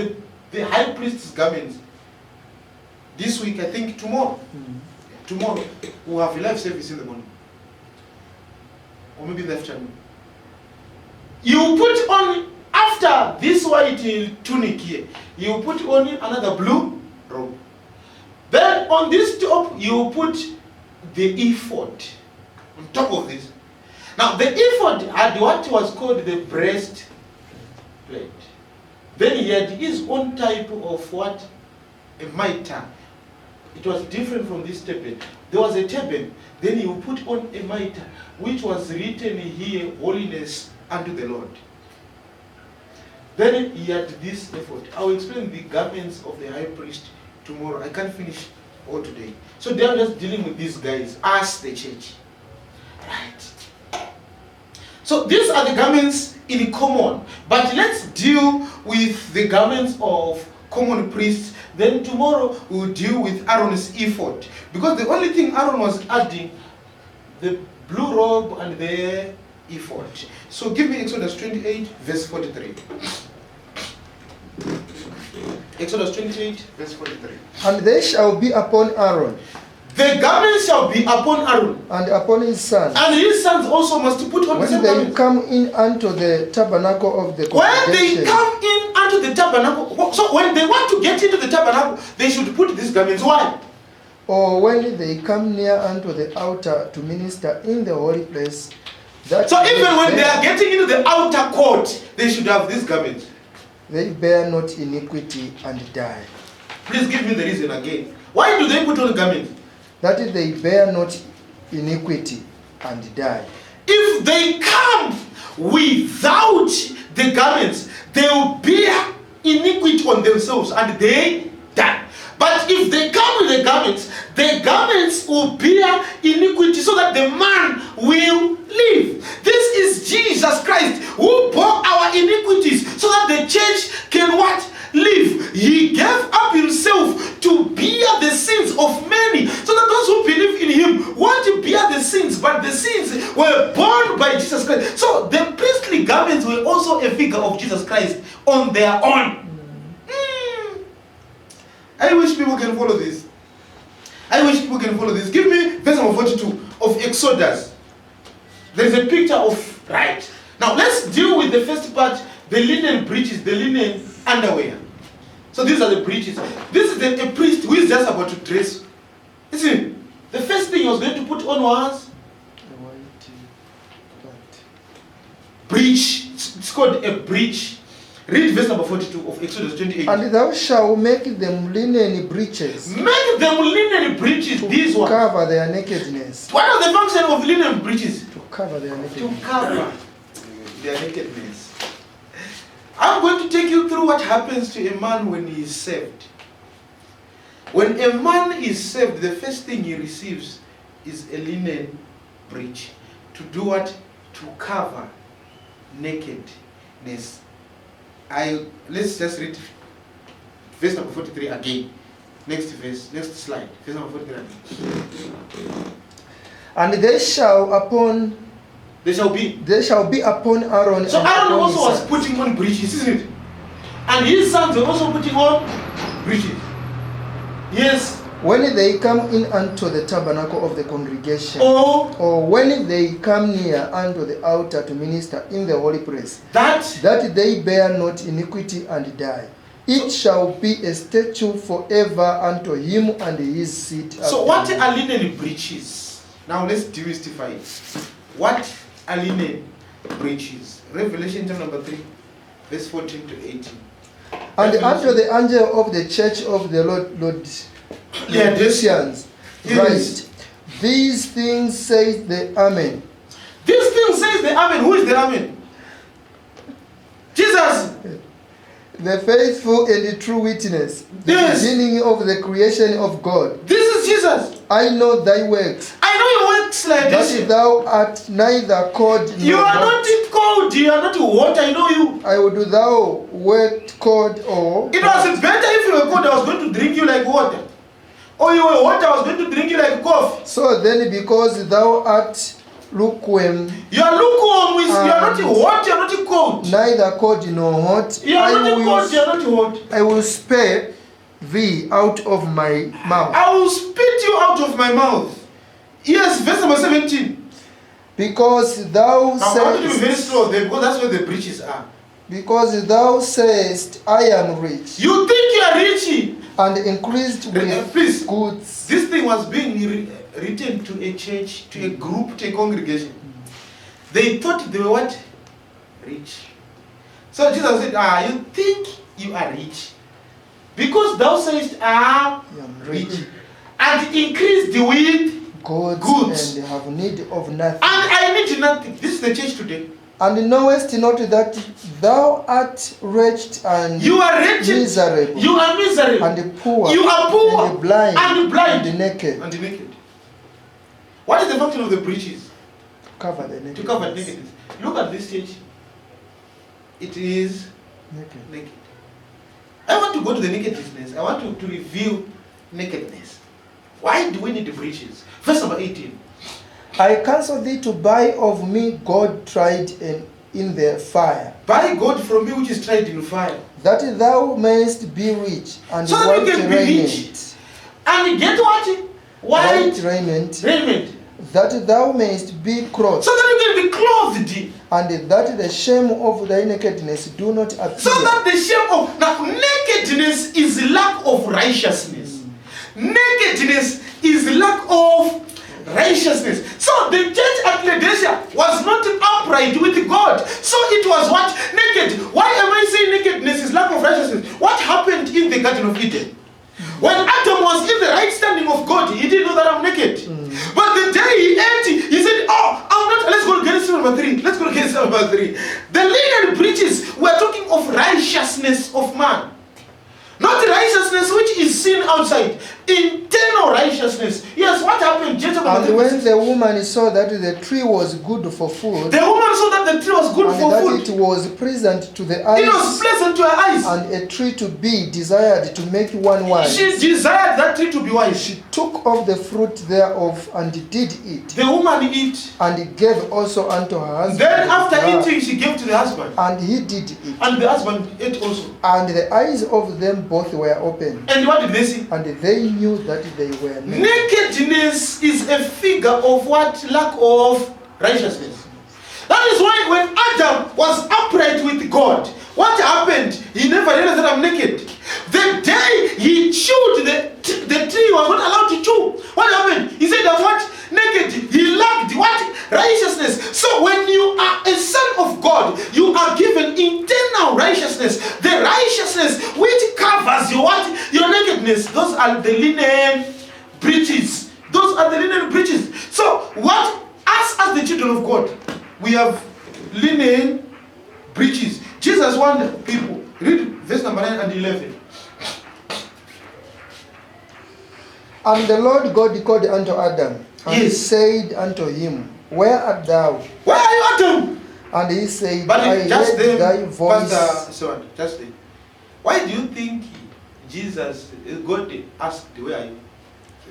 Speaker 1: the high priest's garments this week. I think tomorrow. Tomorrow we'll have a live service in the morning, or maybe in the afternoon. You put on, after this white tunic here, you put on another blue robe. Then on this top, you put the ephod on top of this. Now the ephod had what was called the breastplate. Then he had his own type of what? A mitre. It was different from this turban. There was a turban, then you put on a mitre, which was written here, holiness unto the Lord. Then he had this effort. I will explain the garments of the high priest tomorrow. I can't finish all today. So they are just dealing with these guys as the church. Right. So these are the garments in common. But let's deal with the garments of common priests. Then tomorrow we'll deal with Aaron's ephod. Because the only thing Aaron was adding, the blue robe and the ephod. So give me Exodus 28 verse 43. Exodus 28 verse 43.
Speaker 2: And they shall be upon Aaron,
Speaker 1: the garments shall be upon Aaron,
Speaker 2: and upon his sons,
Speaker 1: and his sons also must put on the
Speaker 2: when
Speaker 1: same
Speaker 2: they
Speaker 1: garments.
Speaker 2: come in unto the tabernacle of the
Speaker 1: When they
Speaker 2: congregation.
Speaker 1: come in unto the tabernacle, so when they want to get into the tabernacle, they should put these garments. Why?
Speaker 2: Or when they come near unto the altar to minister in the holy place. That
Speaker 1: So even when they
Speaker 2: bear-
Speaker 1: are getting into the outer court, they should have these garments.
Speaker 2: they bear not iniquity and die.
Speaker 1: Please give me the reason again. Why do they put on garments?
Speaker 2: That they bear not iniquity and die.
Speaker 1: If they come without the garments, they will bear iniquity on themselves and they die. But if they come with the garments will bear iniquity so that the man will live. This is Jesus Christ who bore our iniquities so that the church can what? Live. He gave up himself to bear the sins of many so that those who believe in him won't bear the sins, but the sins were borne by Jesus Christ. So the priestly garments were also a figure of Jesus Christ on their own. I wish people can follow this. I wish people can follow this. Give me verse number 42 of Exodus. There is a picture of right. Now let's deal with the first part, the linen breeches, the linen underwear. So these are the breeches. This is a priest who is just about to dress. Listen, the first thing he was going to put on was breech. It's called a breech. Read verse number 42 of Exodus 28.
Speaker 2: And thou shalt make them linen breeches
Speaker 1: Make them linen breeches.
Speaker 2: to
Speaker 1: These ones.
Speaker 2: cover their nakedness.
Speaker 1: What is the function of linen breeches?
Speaker 2: To cover their
Speaker 1: To
Speaker 2: nakedness.
Speaker 1: cover their nakedness. I'm going to take you through what happens to a man when he is saved. When a man is saved, the first thing he receives is a linen breech. To do what? To cover nakedness. Let's just read verse number 43 again. Next verse, next slide. Verse number 43 again.
Speaker 2: And they shall be upon Aaron.
Speaker 1: So
Speaker 2: and
Speaker 1: Aaron
Speaker 2: upon
Speaker 1: also
Speaker 2: his
Speaker 1: was
Speaker 2: sons.
Speaker 1: putting on breeches, isn't it? And his sons were also putting on breeches. Yes.
Speaker 2: When they come in unto the tabernacle of the congregation,
Speaker 1: Or
Speaker 2: when they come near unto the altar to minister in the holy place,
Speaker 1: that.
Speaker 2: that they bear not iniquity and die. It shall be a statute forever unto him and his seed.
Speaker 1: So
Speaker 2: after
Speaker 1: what
Speaker 2: him.
Speaker 1: are linen breeches? Now let's demystify it. What are linen breeches? Revelation chapter number 3, verse 14 to 18.
Speaker 2: And unto the angel of the church of the Laodiceans,
Speaker 1: Yes.
Speaker 2: write, these things says the Amen.
Speaker 1: This thing says the Amen. Who is the Amen? Jesus.
Speaker 2: The faithful and the true witness, the
Speaker 1: Yes.
Speaker 2: beginning of the creation of God.
Speaker 1: This is Jesus.
Speaker 2: I know thy works,
Speaker 1: I know your works like
Speaker 2: that
Speaker 1: this.
Speaker 2: thou art neither cold
Speaker 1: You
Speaker 2: nor
Speaker 1: are
Speaker 2: hot.
Speaker 1: not cold. You are not hot. I know you.
Speaker 2: I would thou wert cold or
Speaker 1: It was better if you were cold. I was going to drink you like water. Or you were hot, I was going to drink you like coffee.
Speaker 2: So then, because thou art lukewarm,
Speaker 1: You are lukewarm, you are not
Speaker 2: And-
Speaker 1: hot, you are not cold.
Speaker 2: neither cold nor hot,
Speaker 1: You are not cold, you are not hot.
Speaker 2: I will spare thee out of my mouth.
Speaker 1: I will spit you out of my mouth. Yes, verse number 17.
Speaker 2: Because thou
Speaker 1: Now, I want you to be very
Speaker 2: sayest,
Speaker 1: slow there because that's where the breaches are.
Speaker 2: because thou sayest, I am rich,
Speaker 1: You think you are rich.
Speaker 2: and increased with
Speaker 1: Please.
Speaker 2: goods.
Speaker 1: This thing was being written to a church, to a group, to a congregation. They thought they were what? Rich. So Jesus said, you think you are rich. Because thou sayest, I am rich. And increased with goods.
Speaker 2: And have need of nothing.
Speaker 1: And I need nothing. This is the church today.
Speaker 2: And knowest not that thou art wretched and
Speaker 1: You are wretched.
Speaker 2: miserable,
Speaker 1: You are miserable.
Speaker 2: and poor,
Speaker 1: You are poor.
Speaker 2: and blind,
Speaker 1: And
Speaker 2: naked.
Speaker 1: And naked. What is the function of the breeches?
Speaker 2: Cover the nakedness.
Speaker 1: To cover nakedness. Look at this church. It is
Speaker 2: Naked.
Speaker 1: naked. I want to go to the nakedness. I want to reveal nakedness. Why do we need the breeches? Verse number 18.
Speaker 2: I counsel thee to buy of me gold tried in the fire,
Speaker 1: Buy gold from me which is tried in fire.
Speaker 2: that thou mayest be rich, and
Speaker 1: So that you
Speaker 2: white
Speaker 1: can be rich.
Speaker 2: raiment,
Speaker 1: And get what? White
Speaker 2: raiment,
Speaker 1: raiment.
Speaker 2: that thou mayest be clothed,
Speaker 1: So that you can be clothed.
Speaker 2: and that the shame of thy nakedness do not appear.
Speaker 1: So that the shame of now nakedness is lack of righteousness. Nakedness is lack of righteousness. So the church at Laodicea was not upright with God. So it was what? Naked. Why am I saying nakedness is lack of righteousness? What happened in the Garden of Eden? When Adam was in the right standing of God, he didn't know that I'm naked. But the day he ate, he said, I'm not, let's go to Genesis number 3. Let's go to Genesis number 3. The linen breeches were talking of righteousness of man. Not righteousness which is seen outside. Internal righteousness. Yes, what happened?
Speaker 2: And when the woman saw that the tree was good for food,
Speaker 1: the woman saw that the tree was good
Speaker 2: and
Speaker 1: for
Speaker 2: that
Speaker 1: food.
Speaker 2: it was pleasant to the eyes,
Speaker 1: It was pleasant to her eyes.
Speaker 2: and a tree to be desired to make one wise,
Speaker 1: She desired that tree to be wise.
Speaker 2: she took of the fruit thereof and did eat,
Speaker 1: The woman eat.
Speaker 2: and gave also unto her husband.
Speaker 1: Then after
Speaker 2: thereof,
Speaker 1: eating, she gave to the husband.
Speaker 2: and he did eat.
Speaker 1: And the husband ate also.
Speaker 2: And the eyes of them both were open,
Speaker 1: And what did they see?
Speaker 2: and they knew that they were naked.
Speaker 1: Nakedness is a figure of what? Lack of righteousness. That is why when Adam was upright with God, what happened? He never realized that I'm naked. The day he chewed the tree, was not allowed to chew. What happened? He said that what? Naked. He lacked what? Righteousness. So when you are a son of God, you are given internal righteousness. The righteousness which covers your what? Your nakedness. Those are the linen breeches. Those are the linen breeches. So what? Us as the children of God, we have linen breeches. Jesus warned people. Read verse number 9 and 11.
Speaker 2: And the Lord God called unto Adam, and
Speaker 1: Yes.
Speaker 2: said unto him, Where art thou?
Speaker 1: Where are you, Adam?
Speaker 2: And he said,
Speaker 1: But
Speaker 2: I
Speaker 1: just
Speaker 2: heard thy
Speaker 1: then,
Speaker 2: voice.
Speaker 1: Pastor, just then. Why do you think Jesus, God asked, where are you?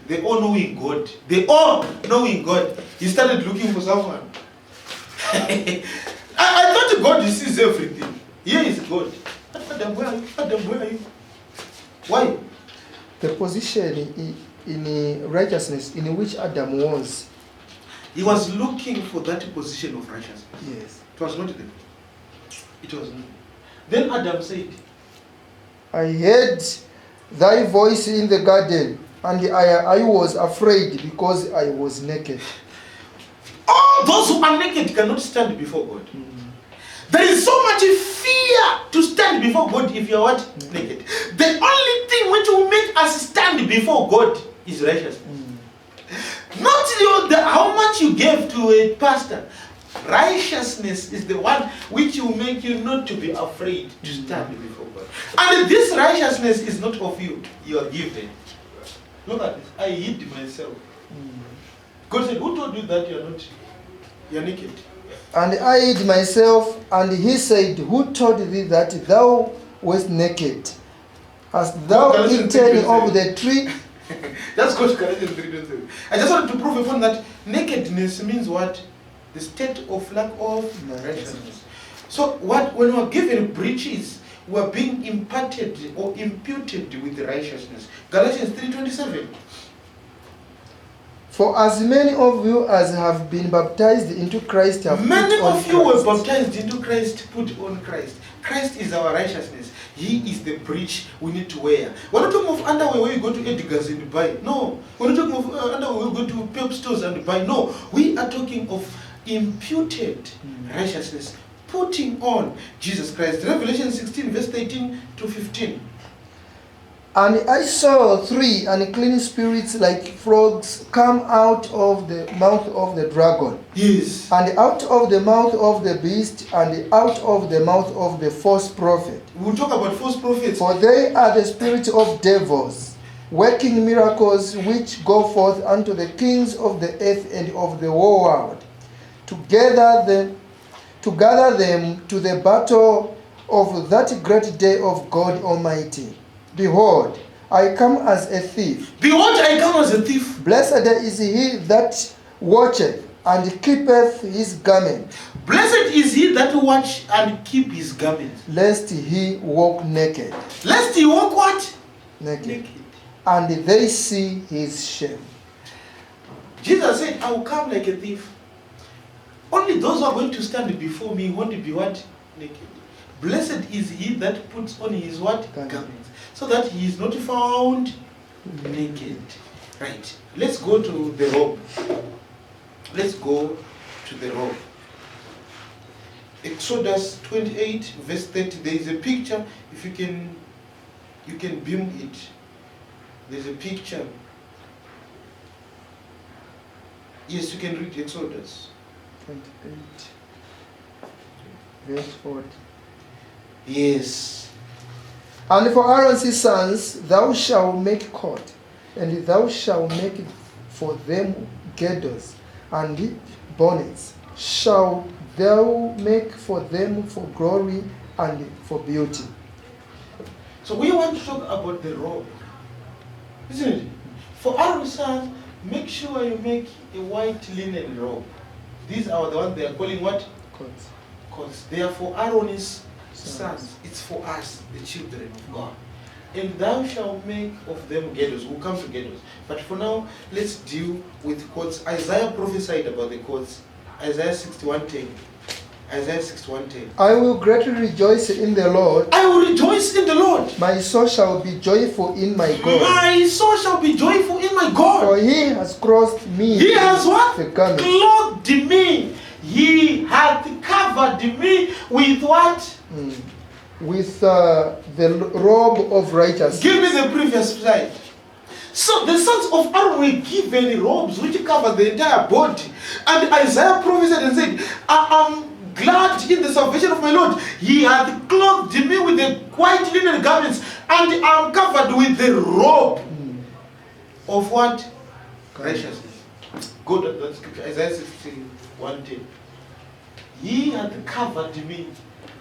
Speaker 1: They all knowing God. They all knowing God. He started looking for someone. I thought God sees everything. Here is God. Adam, where are you? Adam, where are you? Why?
Speaker 2: The position in righteousness in which Adam was.
Speaker 1: He was looking for that position of righteousness.
Speaker 2: Yes.
Speaker 1: It was not there. It was not. Then Adam said,
Speaker 2: I heard thy voice in the garden, and I was afraid because I was naked.
Speaker 1: all those who are naked cannot stand before God. There is so much fear to stand before God if you are what? Naked. The only thing which will make us stand before God is righteousness. Not how much you gave to a pastor. Righteousness is the one which will make you not to be afraid to stand before God. And this righteousness is not of you. You are given. Look at this. I hid myself. God said, who told you that you are naked?
Speaker 2: And I hid myself, and he said, who told thee that thou wast naked? Hast thou eaten of the tree
Speaker 1: Just go to Galatians 3:27. I just wanted to prove a point that nakedness means what? The state of lack of righteousness. So when we are given breaches, we are being imparted or imputed with righteousness. Galatians 3:27.
Speaker 2: For as many of you as have been baptized into Christ have
Speaker 1: Many
Speaker 2: put on
Speaker 1: of you were
Speaker 2: Christ.
Speaker 1: baptized into Christ, put on Christ. Christ is our righteousness. He is the breach we need to wear. We're not talking of underwear where you go to Edgar's and buy. No. We're not talking of underwear where you go to Pep stores and buy. No. We are talking of imputed righteousness. Putting on Jesus Christ. Revelation 16 verse 13 to 15.
Speaker 2: And I saw 3 unclean spirits like frogs come out of the mouth of the dragon,
Speaker 1: Yes.
Speaker 2: and out of the mouth of the beast, and out of the mouth of the false prophet.
Speaker 1: We'll talk about false prophets.
Speaker 2: For they are the spirits of devils, working miracles, which go forth unto the kings of the earth and of the whole world, to gather them to the battle of that great day of God Almighty. Behold, I come as a thief.
Speaker 1: Behold, I come as a thief.
Speaker 2: Blessed is he that watcheth and keepeth his garment,
Speaker 1: Blessed is he that watch and keep his garment.
Speaker 2: lest he walk naked.
Speaker 1: Lest he walk what?
Speaker 2: Naked. And they see his shame.
Speaker 1: Jesus said, I will come like a thief. Only those who are going to stand before me want to be what? Naked. Blessed is he that puts on his what? Garments. So that he is not found naked. Right. Let's go to the robe. Let's go to the robe. Exodus 28 verse 30. There is a picture. If you can beam it. There's a picture. Yes, you can read Exodus
Speaker 2: 28 verse 40.
Speaker 1: Yes.
Speaker 2: And for Aaron's sons thou shalt make coat, and thou shalt make for them girdles, and bonnets shalt thou make for them for glory and for beauty.
Speaker 1: So we want to talk about the robe. Isn't it? For Aaron's sons, make sure you make a white linen robe. These are the ones they are calling what?
Speaker 2: Coats.
Speaker 1: Because they are for Aaron's sons. It's for us, the children of God. And thou shalt make of them girdles. We'll come to girdles. But for now, let's deal with coats. Isaiah prophesied about the coats. Isaiah 61:10. Isaiah 61:10.
Speaker 2: I will greatly rejoice in the Lord.
Speaker 1: I will rejoice in the Lord.
Speaker 2: My soul shall be joyful in my God.
Speaker 1: My soul shall be joyful in my
Speaker 2: For
Speaker 1: God.
Speaker 2: he has crossed me
Speaker 1: He has what?
Speaker 2: the garment.
Speaker 1: Clothed me. He hath covered me with what?
Speaker 2: With the robe of righteousness.
Speaker 1: Give me the previous slide. So the sons of Aaron were given robes which cover the entire body. And Isaiah prophesied and said, I am glad in the salvation of my Lord. He hath clothed me with the white linen garments, and I am covered with the robe of what? Righteousness. Go to that scripture, Isaiah 61:10. He hath covered me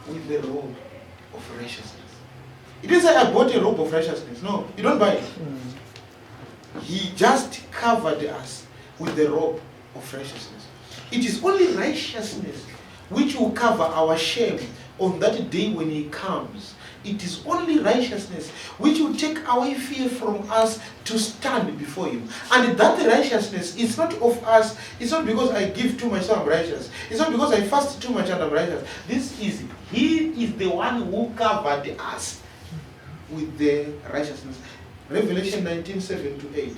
Speaker 1: with the robe of righteousness. It didn't say I bought a robe of righteousness. No, you don't buy it. He just covered us with the robe of righteousness. It is only righteousness which will cover our shame on that day when he comes. It is only righteousness which will take away fear from us to stand before him. And that righteousness is not of us. It's not because I give too much so I'm righteous. It's not because I fast too much and I'm righteous. He is the one who covered us with the righteousness. Revelation 19:7-8.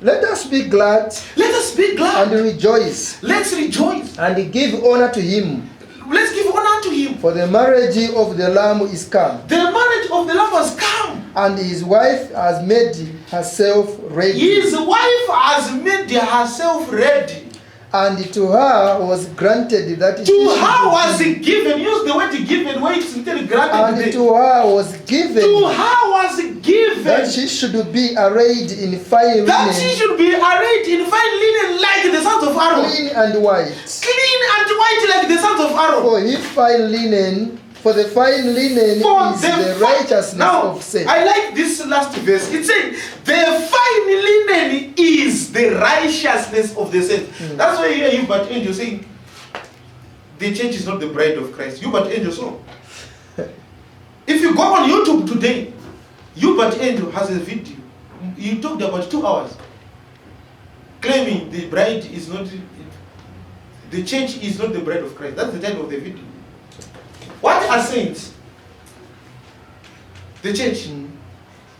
Speaker 2: Let us be glad.
Speaker 1: Let us be glad.
Speaker 2: And rejoice.
Speaker 1: Let's rejoice.
Speaker 2: And give honor to him.
Speaker 1: Let's give honor to him.
Speaker 2: For the marriage of the Lamb is come.
Speaker 1: The marriage of the Lamb has come.
Speaker 2: And his wife has made herself ready.
Speaker 1: His wife has made herself ready.
Speaker 2: And to her was granted that
Speaker 1: to her was given. Use the word given where it's literally granted.
Speaker 2: And to her was given.
Speaker 1: To her was given.
Speaker 2: That she should be arrayed in fine linen.
Speaker 1: That she should be arrayed in fine linen like the sons of Aaron.
Speaker 2: Clean and white.
Speaker 1: Clean and white like the sons of Aaron.
Speaker 2: For his fine linen For the fine linen
Speaker 1: For
Speaker 2: is
Speaker 1: the
Speaker 2: the
Speaker 1: fi-
Speaker 2: righteousness
Speaker 1: now,
Speaker 2: of saints.
Speaker 1: I like this last verse. It says, the fine linen is the righteousness of the saints. That's why you hear you but angel saying, the church is not the bride of Christ. You but angel so. If you go on YouTube today, you but angel has a video. You talked about 2 hours. Claiming the bride is not, the church is not the bride of Christ. That's the title of the video. What are saints? The church.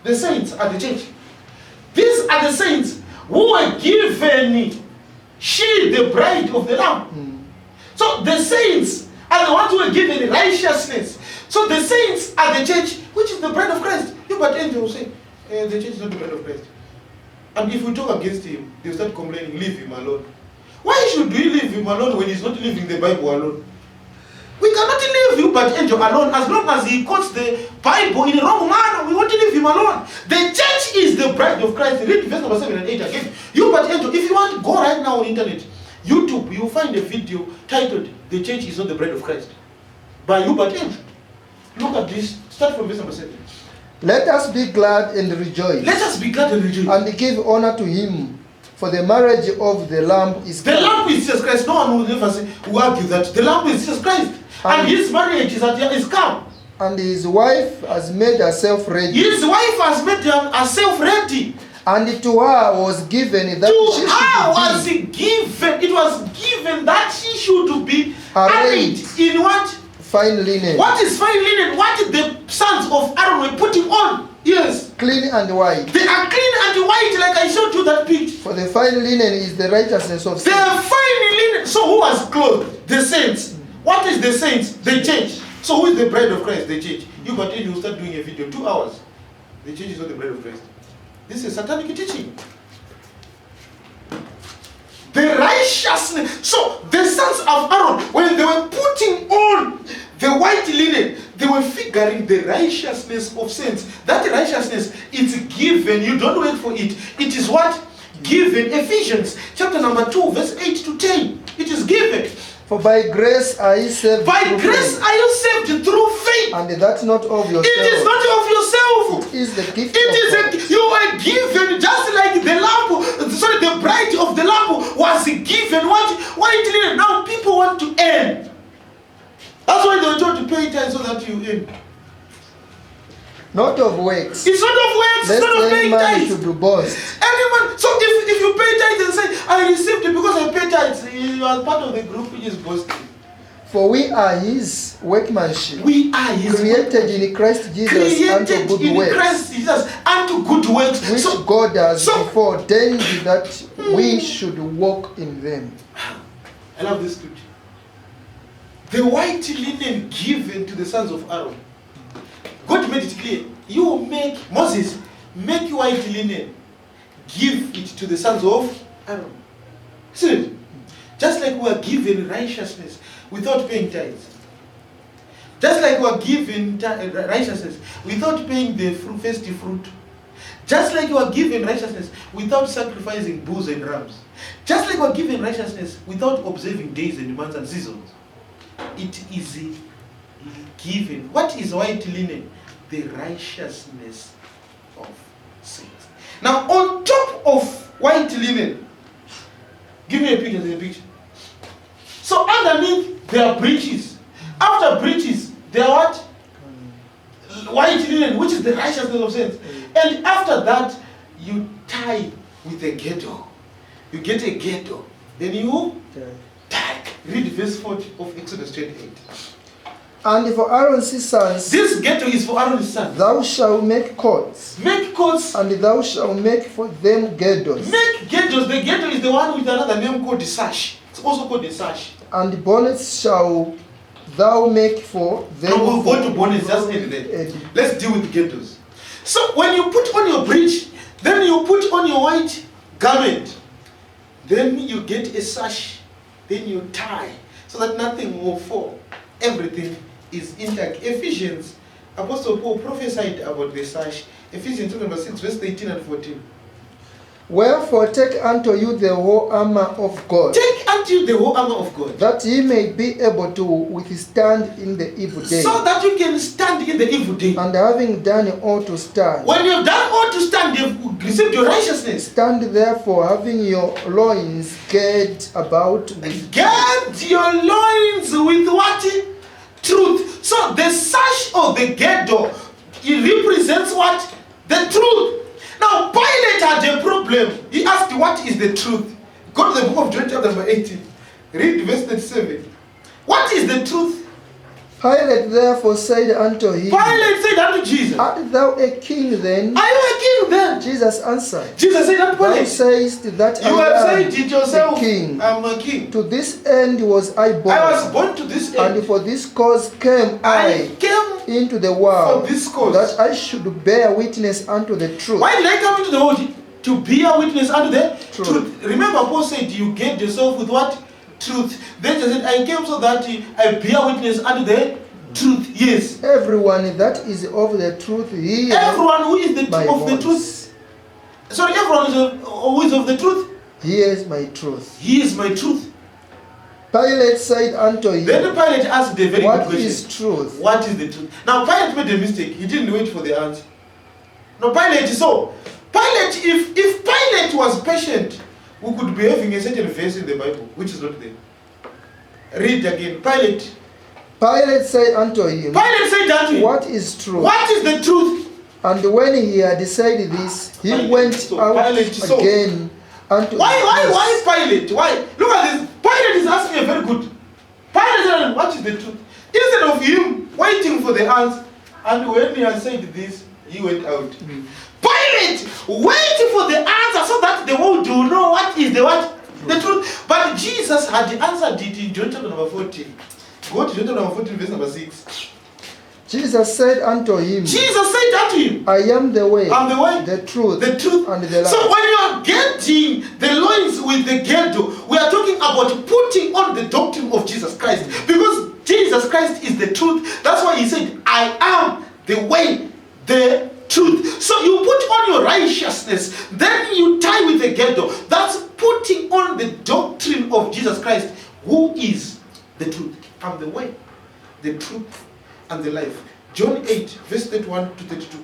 Speaker 1: The saints are the church. These are the saints who were given she, the bride of the Lamb. So the saints are the ones who were given righteousness. So the saints are the church, which is the bride of Christ. You but angel will say, the church is not the bride of Christ. And if we talk against him, they'll start complaining, leave him alone. Why should we leave him alone when he's not leaving the Bible alone? We cannot leave you but angel alone as long as he quotes the Bible in a wrong manner. We want to leave him alone. The church is the bride of Christ. Read verse number 7 and 8 again. You but angel, if you want to go right now on internet, YouTube, you will find a video titled, The Church is not the bride of Christ, by you but angel. Look at this. Start from verse number 7.
Speaker 2: Let us be glad and rejoice.
Speaker 1: Let us be glad and rejoice.
Speaker 2: And give honor to him. For the marriage of the Lamb is
Speaker 1: The Lamb is Jesus Christ. No one will ever say, will argue that the Lamb is Jesus Christ. And his marriage is come.
Speaker 2: And his wife has made herself ready.
Speaker 1: His wife has made herself ready.
Speaker 2: And to her was given that
Speaker 1: To
Speaker 2: she
Speaker 1: her was
Speaker 2: should
Speaker 1: given, it was given that she should be
Speaker 2: Arrayed.
Speaker 1: arrayed in what?
Speaker 2: fine linen,
Speaker 1: What is fine linen? What the sons of Aaron were putting on? Yes.
Speaker 2: clean and white.
Speaker 1: They are clean and white, like I showed you that picture.
Speaker 2: For the fine linen is the righteousness of
Speaker 1: The
Speaker 2: saints.
Speaker 1: fine linen. So who was clothed? The saints. What is the saints? The church. So who is the bride of Christ? The church. You continue to start doing a video, 2 hours. The church is not the bride of Christ. This is satanic teaching. The righteousness. So the sons of Aaron, when they were putting on the white linen, they were figuring the righteousness of saints. That righteousness is given. You don't wait for it. It is what? Given. Ephesians chapter number 2, verse 8 to 10. It is given.
Speaker 2: For by grace are ye saved
Speaker 1: By
Speaker 2: through
Speaker 1: grace
Speaker 2: faith,
Speaker 1: are you saved through faith.
Speaker 2: and that not of yourself.
Speaker 1: It is not of yourself.
Speaker 2: It is the gift
Speaker 1: It
Speaker 2: of
Speaker 1: is
Speaker 2: God.
Speaker 1: you are given just like the lamb. Sorry, the bride of the lamb was given what white linen. Now people want to earn. That's why they were told to pay tithes so that you earn.
Speaker 2: Not of works,
Speaker 1: It's not of works. It's
Speaker 2: lest
Speaker 1: not of
Speaker 2: any
Speaker 1: paying
Speaker 2: man
Speaker 1: tithes.
Speaker 2: should boast.
Speaker 1: Anyone. So if you pay tithes and say I received it because I paid tithes, you are part of the group which is boasting.
Speaker 2: For we are his workmanship,
Speaker 1: We are His
Speaker 2: created in Christ Jesus unto
Speaker 1: created
Speaker 2: good
Speaker 1: in
Speaker 2: works,
Speaker 1: Christ Jesus unto good works.
Speaker 2: which
Speaker 1: So
Speaker 2: God has
Speaker 1: so-
Speaker 2: before ordained that we should walk in them.
Speaker 1: I love this scripture. The white linen given to the sons of Aaron. God made it clear. You make Moses make white linen, give it to the sons of Aaron. See it? Just like we are given righteousness without paying tithes. Just like we are given righteousness without paying the first fruit. Just like you are given righteousness without sacrificing bulls and rams. Just like we are given righteousness without observing days and months and seasons. It is given. What is white linen? The righteousness of saints. Now, on top of white linen, give me a picture. There's a picture. So underneath there are breeches. After breeches, there are what? White linen, which is the righteousness of saints. And after that, you tie with a girdle. You get a girdle. Then you tie. Read verse 40 of Exodus 28.
Speaker 2: And for Aaron's sons,
Speaker 1: This girdle is for Aaron's son.
Speaker 2: thou shalt make coats,
Speaker 1: Make coats.
Speaker 2: and thou shalt make for them girdles,
Speaker 1: Make girdles. The girdle is the one with another name called the sash. It's also called the sash.
Speaker 2: and bonnets shall thou make for them.
Speaker 1: No, we'll go to bonnets, just end there.
Speaker 2: And
Speaker 1: Let's deal with girdles. So when you put on your breech, then you put on your white garment, then you get a sash, then you tie, so that nothing will fall. Everything is intact. Ephesians, Apostle Paul prophesied about the sash. Ephesians chapter 6, verse 18 and 14.
Speaker 2: Wherefore take unto you the whole armor of God,
Speaker 1: Take unto you the whole armor of God,
Speaker 2: that ye may be able to withstand in the evil day.
Speaker 1: so that you can stand in the evil day.
Speaker 2: And having done all to stand,
Speaker 1: When you have done all to stand, you have received your righteousness.
Speaker 2: stand therefore, having your loins girt about with
Speaker 1: Gird your loins with what? Truth. So the sash or the girdle, it represents what? The truth. Now Pilate had a problem. He asked, what is the truth? Go to the book of John chapter number 18. Read verse 37. What is the truth?
Speaker 2: Pilate therefore said unto him,
Speaker 1: Pilate said unto Jesus,
Speaker 2: Art thou a king then?
Speaker 1: are you a king then?
Speaker 2: Jesus answered,
Speaker 1: Jesus said unto
Speaker 2: Thou
Speaker 1: Pilate,
Speaker 2: sayest that
Speaker 1: you
Speaker 2: I
Speaker 1: have
Speaker 2: am
Speaker 1: said it yourself,
Speaker 2: a king.
Speaker 1: I'm a king.
Speaker 2: To this end was I born,
Speaker 1: I was born to this
Speaker 2: and
Speaker 1: end.
Speaker 2: for this cause came
Speaker 1: I
Speaker 2: I
Speaker 1: came
Speaker 2: into the world,
Speaker 1: for this cause.
Speaker 2: that I should bear witness unto the truth.
Speaker 1: Why did I come into the world? To bear witness unto the
Speaker 2: Truth.
Speaker 1: truth. Remember, Paul said, you get yourself with what? Truth. Then he said, I came so that I bear witness unto the truth. Yes.
Speaker 2: Everyone that is of the truth hear
Speaker 1: Everyone who is
Speaker 2: my
Speaker 1: of the
Speaker 2: voice.
Speaker 1: truth. Sorry, everyone who is of the truth.
Speaker 2: Hears my truth.
Speaker 1: He is my truth.
Speaker 2: Pilate said unto him,
Speaker 1: Then Pilate asked a very good
Speaker 2: What
Speaker 1: question.
Speaker 2: is truth?
Speaker 1: What is the truth? Now Pilate made a mistake. He didn't wait for the answer. No, Pilate saw. Pilate, if Pilate was patient, we could be having a certain verse in the Bible, which is not there. Read again.
Speaker 2: Pilate said unto him,
Speaker 1: Pilate said unto him,
Speaker 2: What is truth?
Speaker 1: what is the truth?
Speaker 2: And when he had decided this, he
Speaker 1: Pilate
Speaker 2: went
Speaker 1: saw.
Speaker 2: out
Speaker 1: Pilate saw.
Speaker 2: again unto
Speaker 1: Why Pilate? Why? Look at this. Pilate is asking a very good. Pilate said, what is the truth? Instead of him waiting for the answer, and when he had said this, he went out. Pilate waiting for the answer so that the world will know what is the what? The truth. But Jesus had answered it in John chapter number 14. Go to John chapter number 14, verse number 6.
Speaker 2: Jesus said unto him,
Speaker 1: Jesus said unto him,
Speaker 2: I am the way,
Speaker 1: I'm the way,
Speaker 2: the truth,
Speaker 1: the truth,
Speaker 2: and the life.
Speaker 1: So when you are getting the loins with the girdle, we are talking about putting on the doctrine of Jesus Christ. Because Jesus Christ is the truth. That's why he said, I am the way, the truth. So you put on your righteousness, then you tie with the girdle. That's putting on the doctrine of Jesus Christ, who is the truth. I'm the way, the truth, and the life. John 8, verse 31 to 32.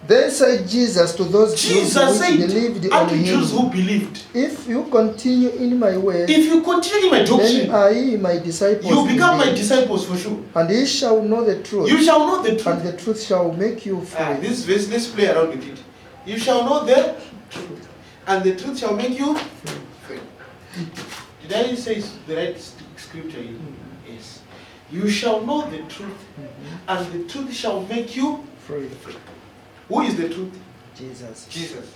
Speaker 2: Then said Jesus to those Jews
Speaker 1: Jesus
Speaker 2: who
Speaker 1: said
Speaker 2: believed on
Speaker 1: unto Jews who
Speaker 2: him,
Speaker 1: believed,
Speaker 2: If you continue in my way,
Speaker 1: if you continue in my
Speaker 2: then
Speaker 1: doctrine,
Speaker 2: are ye my disciples
Speaker 1: you become my
Speaker 2: indeed.
Speaker 1: disciples for sure.
Speaker 2: And ye shall know the truth,
Speaker 1: You shall know the
Speaker 2: and
Speaker 1: truth.
Speaker 2: the truth shall make you free.
Speaker 1: This verse, let's play around with it. You shall know the truth, and the truth shall make you free. Did I say the right scripture here? Yes. You shall know the truth, and the truth shall make you
Speaker 2: Free.
Speaker 1: free. Who is the truth?
Speaker 2: Jesus.
Speaker 1: Jesus.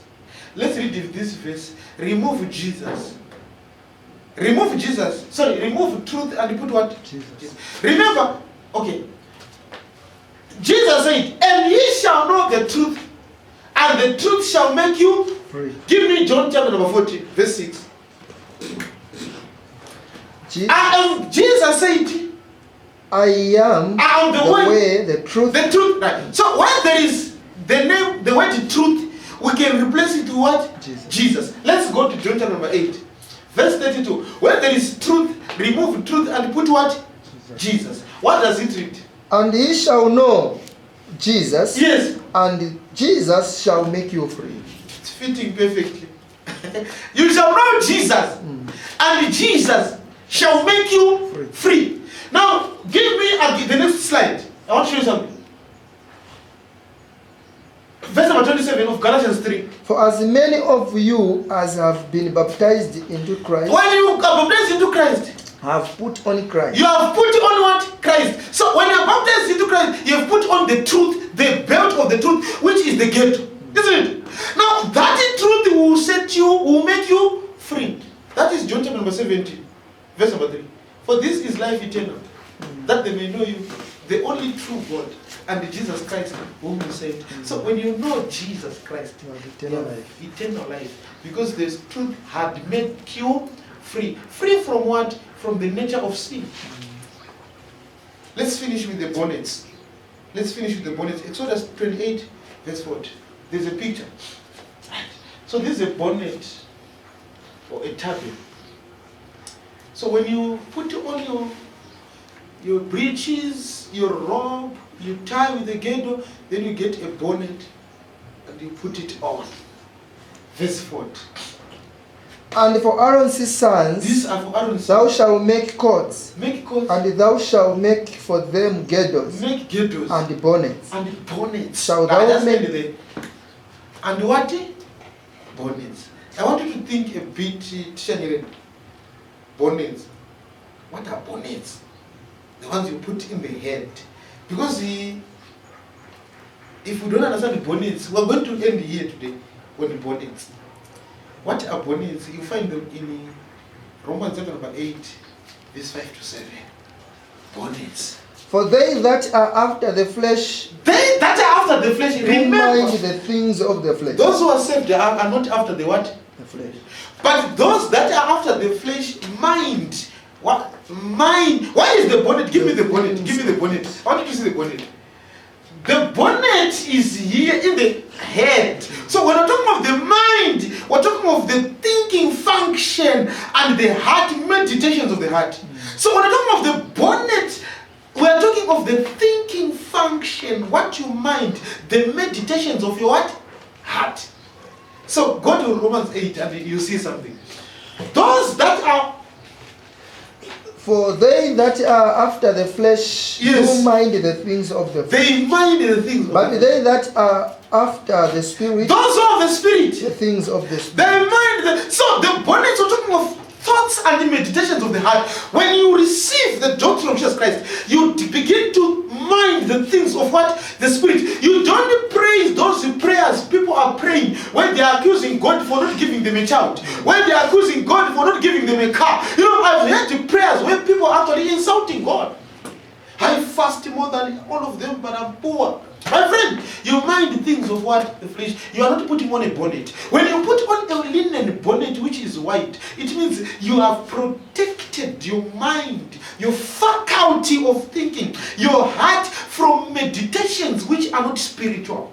Speaker 1: Let's read this verse. Remove Jesus. Remove Jesus. Sorry, remove truth and put what?
Speaker 2: Jesus.
Speaker 1: Remember, okay. Jesus said, and ye shall know the truth, and the truth shall make you
Speaker 2: Free.
Speaker 1: Give me John chapter number 14, verse 6. Jesus said,
Speaker 2: I am
Speaker 1: the
Speaker 2: way, the truth.
Speaker 1: The truth. Right. So when there is the name, the word truth, we can replace it with what? Jesus. Let's go to John chapter number 8, verse 32. When there is truth, remove truth and put what? Jesus. What does it read?
Speaker 2: And ye shall know Jesus.
Speaker 1: Yes.
Speaker 2: And Jesus shall make you free.
Speaker 1: It's fitting perfectly. You shall know Jesus, and Jesus shall make you free. Now, give me the next slide. I want to show you something. Verse number 27 of Galatians 3.
Speaker 2: For as many of you as have been baptized into Christ,
Speaker 1: When you are baptized into Christ,
Speaker 2: have put on Christ.
Speaker 1: you have put on what? Christ. So when you are baptized into Christ, you have put on the truth, the belt of the truth, which is the gate. Isn't it? Now, that truth will set you, will make you free. That is John chapter number 17, verse number 3. For this is life eternal, that they may know you, the only true God, and Jesus Christ whom you saved. So when you know Jesus Christ,
Speaker 2: You have eternal life.
Speaker 1: Eternal life. Because the truth had made you free. Free from what? From the nature of sin. Let's finish with the bonnets. Let's finish with the bonnets. Exodus 28, verse 4. There's a picture. So this is a bonnet or a turban. So when you put on your breeches, your robe, you tie with a girdle, then you get a bonnet and you put it on. Verse 4.
Speaker 2: And for Aaron's sons,
Speaker 1: These are for Aaron's
Speaker 2: thou
Speaker 1: sons.
Speaker 2: shalt make coats,
Speaker 1: Make coats,
Speaker 2: and thou shalt make for them girdles,
Speaker 1: make girdles,
Speaker 2: and bonnets.
Speaker 1: and bonnets.
Speaker 2: Shall thou
Speaker 1: Just
Speaker 2: make-
Speaker 1: end there. And what? Bonnets. I want you to think a bit, Tishanire. Bonnets. What are bonnets? The ones you put in the head. Because if we don't understand the bonnets, we're going to end here today on the bonnets. What are bonnets? You find them in Romans chapter number 8, verse 5 to 7. Bonnets.
Speaker 2: For they that are after the flesh
Speaker 1: They that are after the flesh,
Speaker 2: do
Speaker 1: remember,
Speaker 2: mind the things of the flesh.
Speaker 1: those who are saved are not after the what?
Speaker 2: The flesh.
Speaker 1: But those that are after the flesh mind. What? Mind. Why is the bonnet? Give me the bonnet. Give me the bonnet. I want you to see the bonnet. The bonnet is here in the head. So when we're talking of the mind, we're talking of the thinking function and the heart, meditations of the heart. So when we're talking of the bonnet, we're talking of the thinking function, what you mind, the meditations of your what? Heart. So go to Romans 8 and you see something. Those that are
Speaker 2: For they that are after the flesh
Speaker 1: Yes.
Speaker 2: do mind the things of the flesh.
Speaker 1: they mind the things of
Speaker 2: But
Speaker 1: the
Speaker 2: they that are after the spirit,
Speaker 1: those who are of the
Speaker 2: the
Speaker 1: spirit,
Speaker 2: things of the spirit.
Speaker 1: they mind the, so the bonnets are talking of thoughts and the meditations of the heart. When you receive the doctrine of Jesus Christ, you begin to mind the things of what? The spirit. You don't praise those prayers people are praying when they are accusing God for not giving them a child, when they are accusing God for not giving them a car. You know, I've heard the prayers where people are actually insulting God. I fast more than all of them, but I'm poor. My friend, you mind the things of what? The flesh. You are not putting on a bonnet. When you put on a linen bonnet which is white, it means you have protected your mind, your faculty of thinking, your heart from meditations which are not spiritual.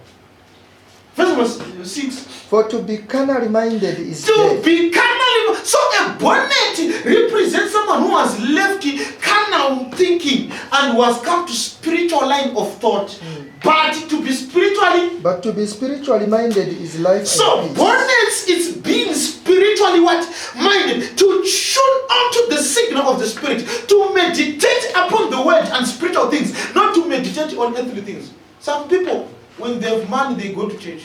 Speaker 1: Verse 6.
Speaker 2: For to be carnally minded is
Speaker 1: To
Speaker 2: death.
Speaker 1: be carnal. So a bonnet represents someone who has left carnal thinking and was come to spiritual line of thought. But to be spiritually,
Speaker 2: But to be spiritually minded is life
Speaker 1: so
Speaker 2: and peace.
Speaker 1: bonnets is being spiritually what? Minded. To tune onto the signal of the spirit. To meditate upon the word and spiritual things. Not to meditate on earthly things. Some people, when they have money, they go to church.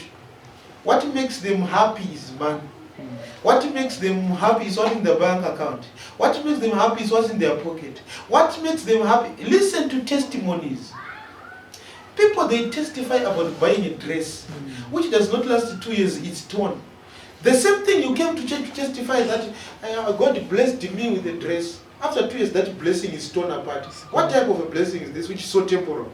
Speaker 1: What makes them happy is money. What makes them happy is what's in the bank account. What makes them happy is what's in their pocket. What makes them happy? Listen to testimonies. People, they testify about buying a dress, which does not last 2 years, it's torn. The same thing, you came to church to testify that God blessed me with a dress. After 2 years, that blessing is torn apart. What type of a blessing is this, which is so temporal?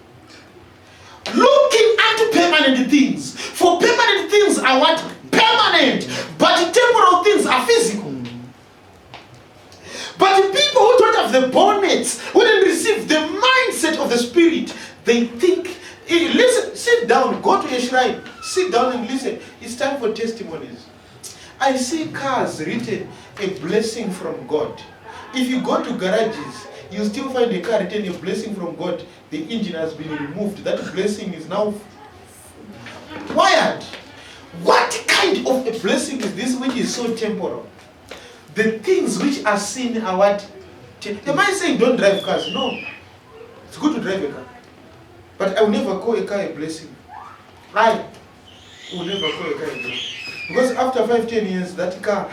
Speaker 1: Looking unto permanent things. For permanent things are what? Permanent. But temporal things are physical. But the people who don't have the bonnets, who didn't receive the mindset of the spirit, they think, hey, listen, sit down, go to a shrine, sit down and listen. It's time for testimonies. I see cars written, a blessing from God. If you go to garages, you still find a car written, a blessing from God. The engine has been removed. That blessing is now wired. What kind of a blessing is this which is so temporal? The things which are seen are what? Am I saying don't drive cars? No. It's good to drive a car. But I will never call a car a blessing. I will never call a car a blessing. Because after 5-10 years, that car,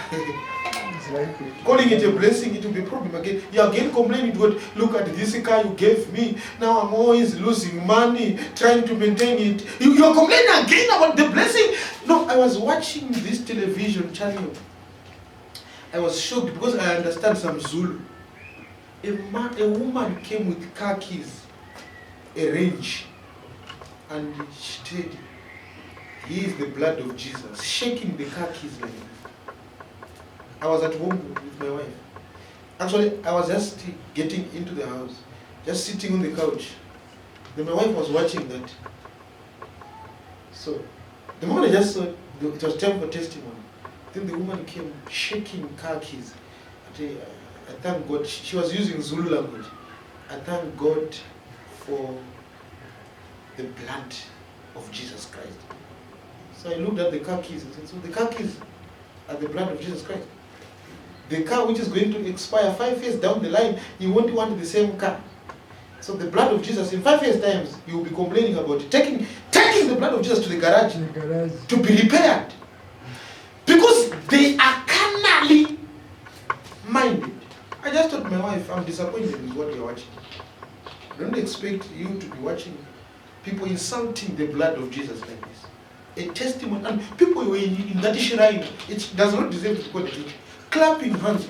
Speaker 1: calling it a blessing, it will be a problem again. You again complaining to God, look at this car you gave me. Now I'm always losing money, trying to maintain it. You're complaining again about the blessing. No, I was watching this television channel. I was shocked because I understand some Zulu. A woman came with car keys, a range, and she said, "He is the blood of Jesus," shaking the car keys like that. I was at home with my wife. Actually, I was just getting into the house, just sitting on the couch. Then my wife was watching that. So, the moment I just saw it was time for testimony. Then the woman came shaking car keys. I thank God. She was using Zulu language. I thank God for the blood of Jesus Christ. So I looked at the car keys and said, so the car keys are the blood of Jesus Christ. The car which is going to expire 5 years down the line, you won't want the same car. So the blood of Jesus, in 5 years' times, you will be complaining about it. Taking the blood of Jesus to the garage to be repaired. Because they are carnally minded. I just told my wife, I'm disappointed with what you're watching. I don't expect you to be watching people insulting the blood of Jesus like this. A testimony, and people who are in that shrine, it does not deserve to call it. Clapping hands.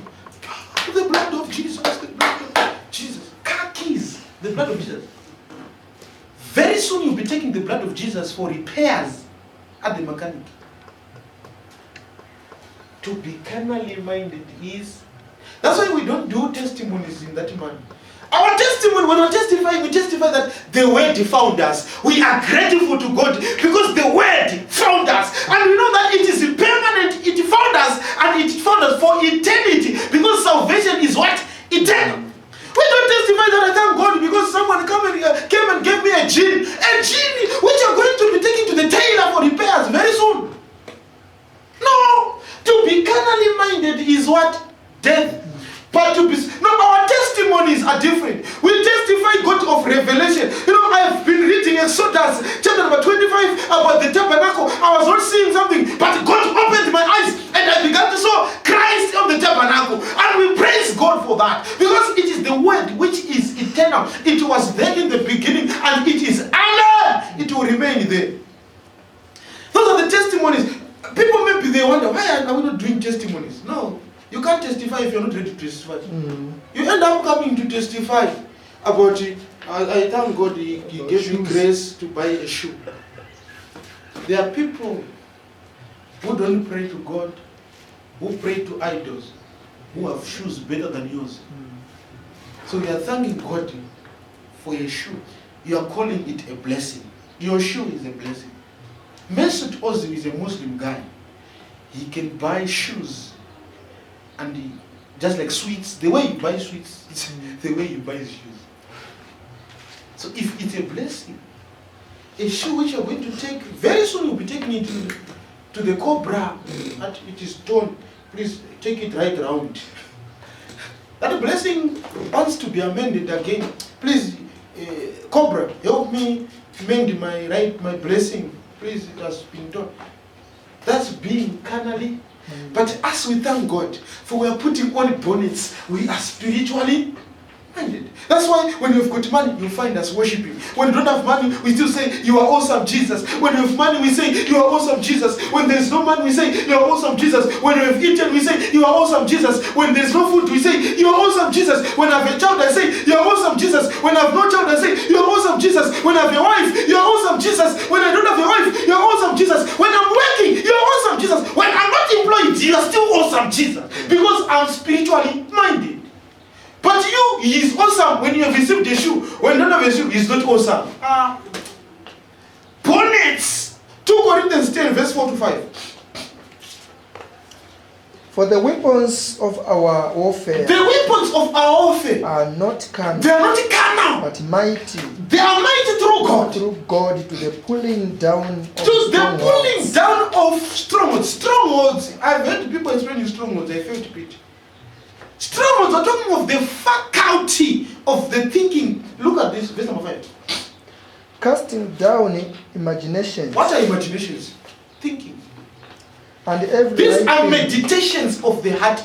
Speaker 1: The blood of Jesus, the blood of Jesus. Car keys, the blood of Jesus. Very soon you'll be taking the blood of Jesus for repairs at the mechanic. To be carnally minded is... That's why we don't do testimonies in that manner. Our testimony, when we testify that the word found us. We are grateful to God because the word found us. And we know that it is permanent. It found us, and it found us for eternity. Because salvation is what? Eternal. We don't testify that I thank God because someone came and gave me a gene. A gene which you're going to be taking to the tailor for repairs very soon. No. To be carnally minded is what? Death. But to be... No, our testimonies are different. We testify God of revelation. You know, I've been reading Exodus chapter number 25 about the tabernacle. I was not seeing something, but God opened my eyes and I began to saw Christ on the tabernacle. And we praise God for that. Because it is the word which is eternal. It was there in the beginning and it is and it will remain there. Those are the testimonies. People maybe they wonder, why are we not doing testimonies? No. You can't testify if you're not ready to testify. You end up coming to testify about it. I thank God he gave me grace to buy a shoe. There are people who don't pray to God, who pray to idols, who have shoes better than yours. So you are thanking God for your shoe. You are calling it a blessing. Your shoe is a blessing. Mesut Ozil is a Muslim guy. He can buy shoes. And just like sweets, the way you buy sweets, it's the way you buy shoes. So if it's a blessing, a shoe which you're going to take, very soon you'll be taking it to the cobra, and it is torn. Please take it right around. That blessing wants to be amended again. Please, cobra, help me mend my blessing. Please, it has been done. That's being carnally. But as we thank God, for we are putting on bonnets, we are spiritually minded. That's why when we've got money, you find us worshiping. When we don't have money, we still say, you are awesome, Jesus. When we have money, we say, you are awesome, Jesus. When there's no money, we say, you are awesome, Jesus. When we have eaten, we say, you are awesome, Jesus. When there's no food, we say, you are awesome, Jesus. When I have a child, I say, you are awesome, Jesus. When I have no child, I say, you are awesome, Jesus. When I have a wife, you are awesome, Jesus. When I don't have a wife, you are awesome, Jesus. When I'm working, you are awesome, Jesus. When I'm not employed, you are still awesome, Jesus. Because I'm spiritually minded. But you, he is awesome when you have received a shoe. When you don't have a shoe, he is not awesome. Bonnets. 2 Corinthians 10, verse 4 to 5.
Speaker 2: For the weapons of our warfare,
Speaker 1: the weapons of our warfare
Speaker 2: are not carnal.
Speaker 1: They are not carnal,
Speaker 2: but mighty.
Speaker 1: They are mighty through God.
Speaker 2: Through God to the pulling down of
Speaker 1: to the pulling
Speaker 2: strongholds.
Speaker 1: down of strongholds. Strongholds. I've heard people explaining strongholds. I felt it. Strongholds are talking of the faculty of the thinking. Look at this, verse number 5.
Speaker 2: Casting down imaginations.
Speaker 1: What are imaginations? Thinking.
Speaker 2: And every
Speaker 1: These are
Speaker 2: thing.
Speaker 1: meditations of the heart.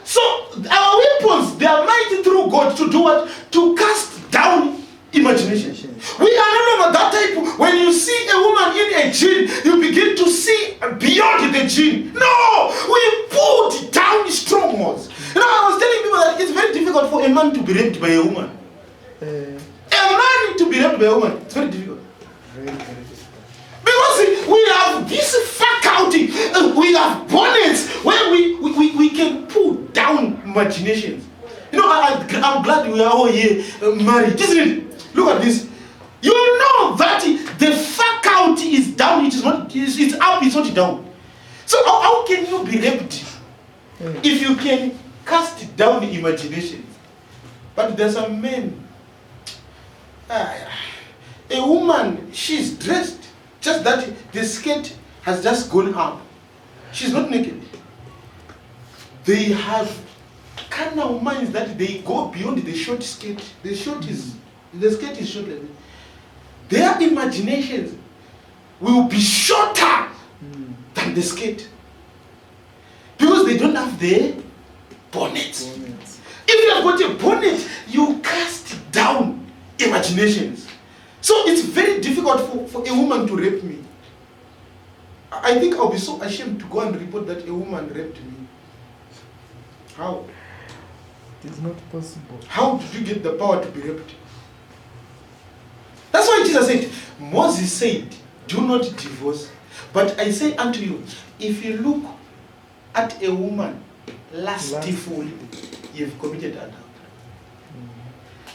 Speaker 1: So our weapons, they are mighty through God to do what? To cast down imaginations. We are no longer that type. When you see a woman in a gene, you begin to see beyond the gene. No! We put down strongholds. You know, I was telling people that it's very difficult for a man to be raped by a woman. A man to be raped by a woman, it's very difficult.
Speaker 2: Very, very difficult.
Speaker 1: Because we have this faculty, we have bonnets where we can put down imaginations. You know, I'm glad we are all here married, isn't it? Look at this. You know that the faculty is down, it's up, it's not down. So I'll how can you be raped if you can cast down imaginations? But there's a man, a woman, she's dressed, just that the skirt has just gone up. She's not naked. They have carnal minds that they go beyond the short skirt. The skirt is short like that. Their imaginations will be shorter than the skirt. Because they don't have the bonnet. If you have got a bonnet, you cast down imaginations. So it's very difficult for a woman to rape me. I think I'll be so ashamed to go and report that a woman raped me. How?
Speaker 2: It is not possible.
Speaker 1: How did you get the power to be raped? That's why Jesus said, Moses said, do not divorce. But I say unto you, if you look at a woman lustfully, you've committed adultery.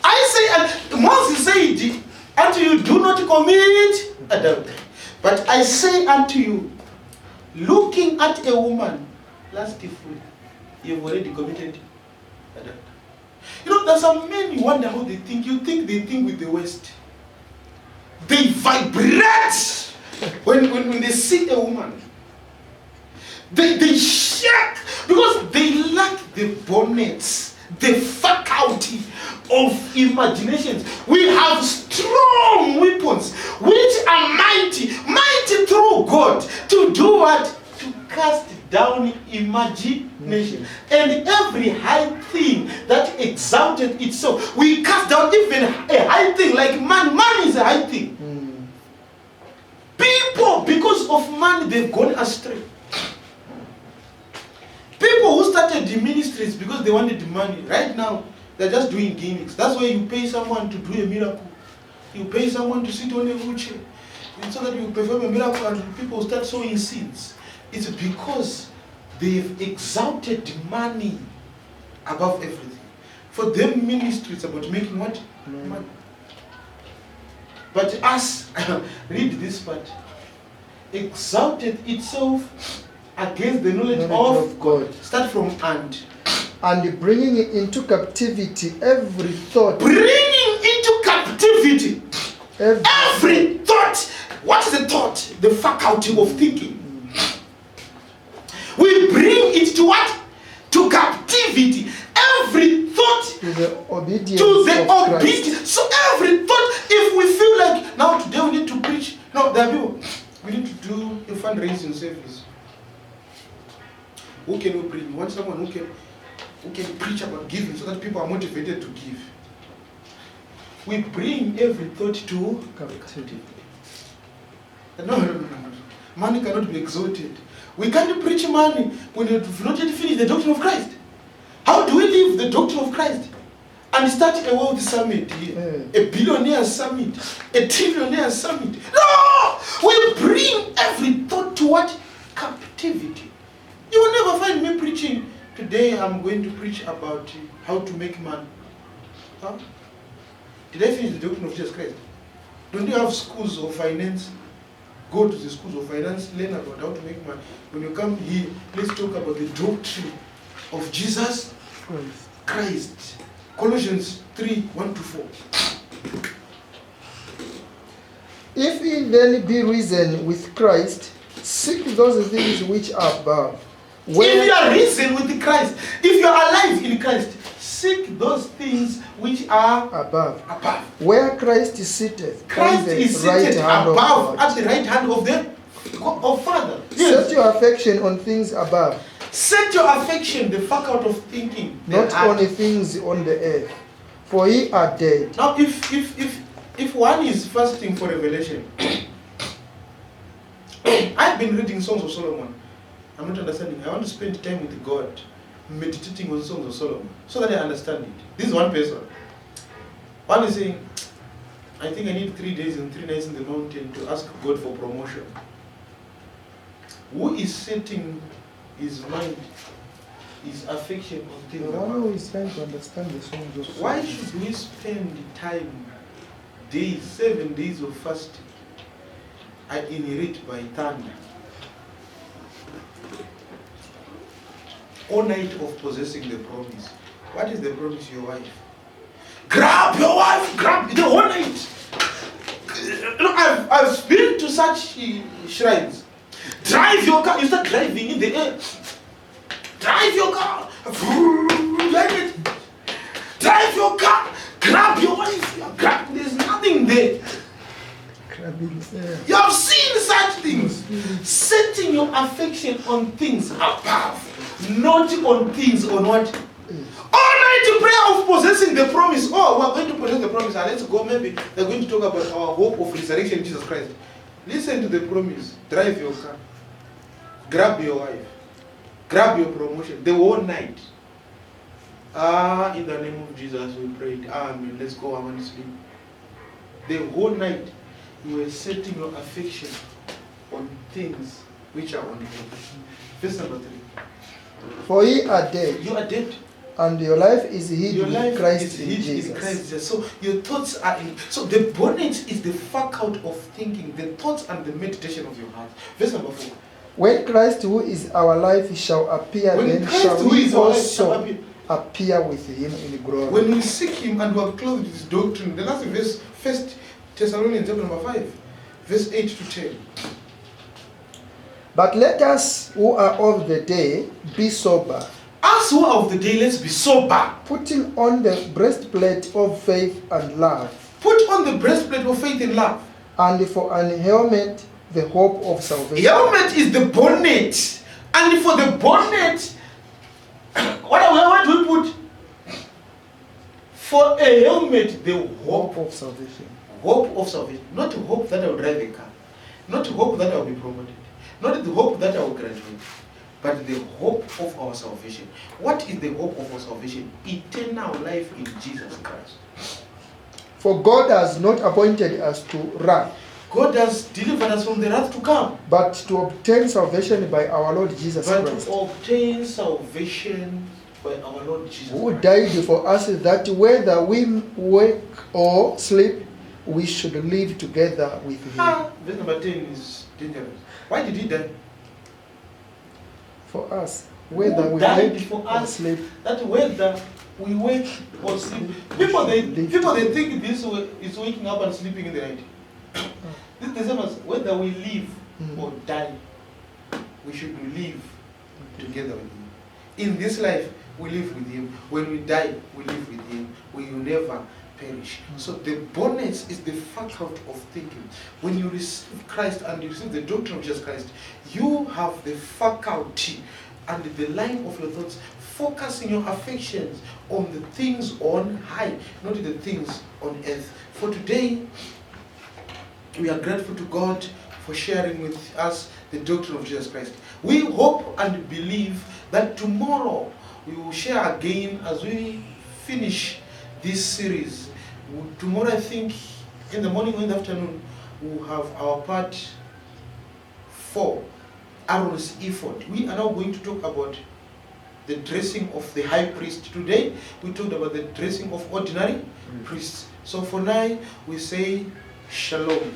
Speaker 1: I say, Moses said unto you, do not commit adultery. But I say unto you, looking at a woman lustfully, you've already committed adultery. You know, there's some men, you wonder how they think. You think they think with the West. They vibrate when they see a woman. They shake because they lack the bonnets, the faculty of imaginations. We have strong weapons which are mighty through God to do what? To cast down imagination. And every high thing that exalted itself, we cast down. Even a high thing like man. Man is a high thing. People, because of money, they've gone astray. People who started the ministries because they wanted money, right now, they're just doing gimmicks. That's why you pay someone to do a miracle. You pay someone to sit on a wheelchair. And so that you perform a miracle and people start sowing seeds. It's because they've exalted money above everything. For them, ministry is about making what? Money. But us, read this part, exalted itself against the knowledge of God. Start from
Speaker 2: and bringing into captivity every thought.
Speaker 1: Bringing into captivity every thought. What is the thought? The faculty of thinking. We bring it to what? To captivity. Every thought
Speaker 2: to the obedience.
Speaker 1: So every thought, if we feel like now today we need to preach. No, there are people. We need to do a fundraising service. Who can we bring? We want someone who can preach about giving so that people are motivated to give. We bring every thought to captivity. No. Money cannot be exalted. We can't preach money when we've not yet finished the doctrine of Christ. How do we live the doctrine of Christ and start a world summit here? A billionaire summit, a trillionaire summit. No! We bring every thought to what? Captivity. You will never find me preaching. Today I'm going to preach about how to make money. Huh? Did I finish the doctrine of Jesus Christ? Don't you have schools of finance? Go to the schools of finance, learn about how to make money. When you come here, let's talk about the doctrine of Jesus Christ. Colossians 3:1-4.
Speaker 2: If ye then be risen with Christ, seek those things which are above.
Speaker 1: If you are risen with Christ, if you are alive in Christ, seek those things which are
Speaker 2: above.
Speaker 1: Where
Speaker 2: Christ is seated.
Speaker 1: Christ is seated above, at the right hand of Father. Yes.
Speaker 2: Set your affection on things above.
Speaker 1: Set your affection, the faculty of thinking.
Speaker 2: Not only things on the earth. For ye are dead.
Speaker 1: Now, if one is fasting for revelation, I've been reading Songs of Solomon. I'm not understanding. I want to spend time with God, meditating on Songs of Solomon, so that I understand it. This is one person. One is saying, I think I need 3 days and 3 nights in the mountain to ask God for promotion. Who is setting his mind, his affection on things?
Speaker 2: The one who is trying to understand the Songs of Solomon.
Speaker 1: Why should we spend time, days, 7 days of fasting? I inherit by thunder. all night of possessing the promise. What is the promise? Your wife. Grab your wife, grab the whole night. I've been to such shrines. Drive your car, you start driving in the air. Drive your car. Drive your car. Grab your wife. There's nothing there. You have seen such things. Setting your affection on things above, not on things on what? All night prayer of possessing the promise. Oh, we're going to possess the promise. And let's go. Maybe they're going to talk about our hope of resurrection in Jesus Christ. Listen to the promise. Drive your car. Grab your wife. Grab your promotion. The whole night. In the name of Jesus we prayed. Amen. Let's go. I want to sleep. The whole night you were setting your affection on things which are on earth. Verse number 3.
Speaker 2: For ye are dead.
Speaker 1: You are dead.
Speaker 2: And your life is hid
Speaker 1: Your
Speaker 2: with
Speaker 1: life
Speaker 2: Christ
Speaker 1: is
Speaker 2: in
Speaker 1: hid
Speaker 2: Jesus.
Speaker 1: in Christ Jesus. So your thoughts are in. So the bonnet is the fuck out of thinking, the thoughts and the meditation of your heart. Verse number 4.
Speaker 2: When Christ, who is our life, shall appear,
Speaker 1: When
Speaker 2: then
Speaker 1: Christ,
Speaker 2: shall
Speaker 1: who
Speaker 2: we
Speaker 1: is our life, shall
Speaker 2: also appear with him in glory.
Speaker 1: When we seek him and we are clothed with his doctrine, the last verse, 1 Thessalonians chapter number 5, verse 8 to 10.
Speaker 2: But let us who are of the day be sober,
Speaker 1: Us who are of the day, let's be sober.
Speaker 2: putting on the breastplate of faith and love,
Speaker 1: Put on the breastplate of faith and love.
Speaker 2: and for an helmet the hope of salvation.
Speaker 1: Helmet is the bonnet. And for the bonnet, what do we put? For a helmet, the
Speaker 2: Hope
Speaker 1: hope.
Speaker 2: of salvation.
Speaker 1: Hope of salvation. Not hope that I will drive a car. Not hope that I will be promoted. Not the hope that I will graduate. But the hope of our salvation. What is the hope of our salvation? Eternal life in Jesus Christ.
Speaker 2: For God has not appointed us to wrath,
Speaker 1: God has delivered us from the wrath to come.
Speaker 2: but to obtain salvation by our Lord Jesus
Speaker 1: But
Speaker 2: Christ,
Speaker 1: to obtain salvation by our Lord Jesus
Speaker 2: who
Speaker 1: Christ.
Speaker 2: died for us, that whether we wake or sleep, we should live together with him.
Speaker 1: Verse number 10 is dangerous. Why did he die?
Speaker 2: For us, whether
Speaker 1: Who
Speaker 2: we
Speaker 1: died
Speaker 2: wake
Speaker 1: for
Speaker 2: or
Speaker 1: us?
Speaker 2: sleep,
Speaker 1: That whether we wake or sleep. People they think this way is waking up and sleeping in the night. This is the same as whether we live or die, we should live together with him. In this life, we live with him. When we die, we live with him. We will never perish. So the bonus is the fact out of thinking. When you receive Christ and you receive the doctrine of Jesus Christ, you have the faculty and the line of your thoughts focusing your affections on the things on high, not the things on earth. For today, we are grateful to God for sharing with us the doctrine of Jesus Christ. We hope and believe that tomorrow we will share again as we finish this series. Tomorrow, I think, in the morning or in the afternoon, we'll have our part 4, Aaron's ephod. We are now going to talk about the dressing of the high priest. Today, we talked about the dressing of ordinary priests. So for now, we say Shalom.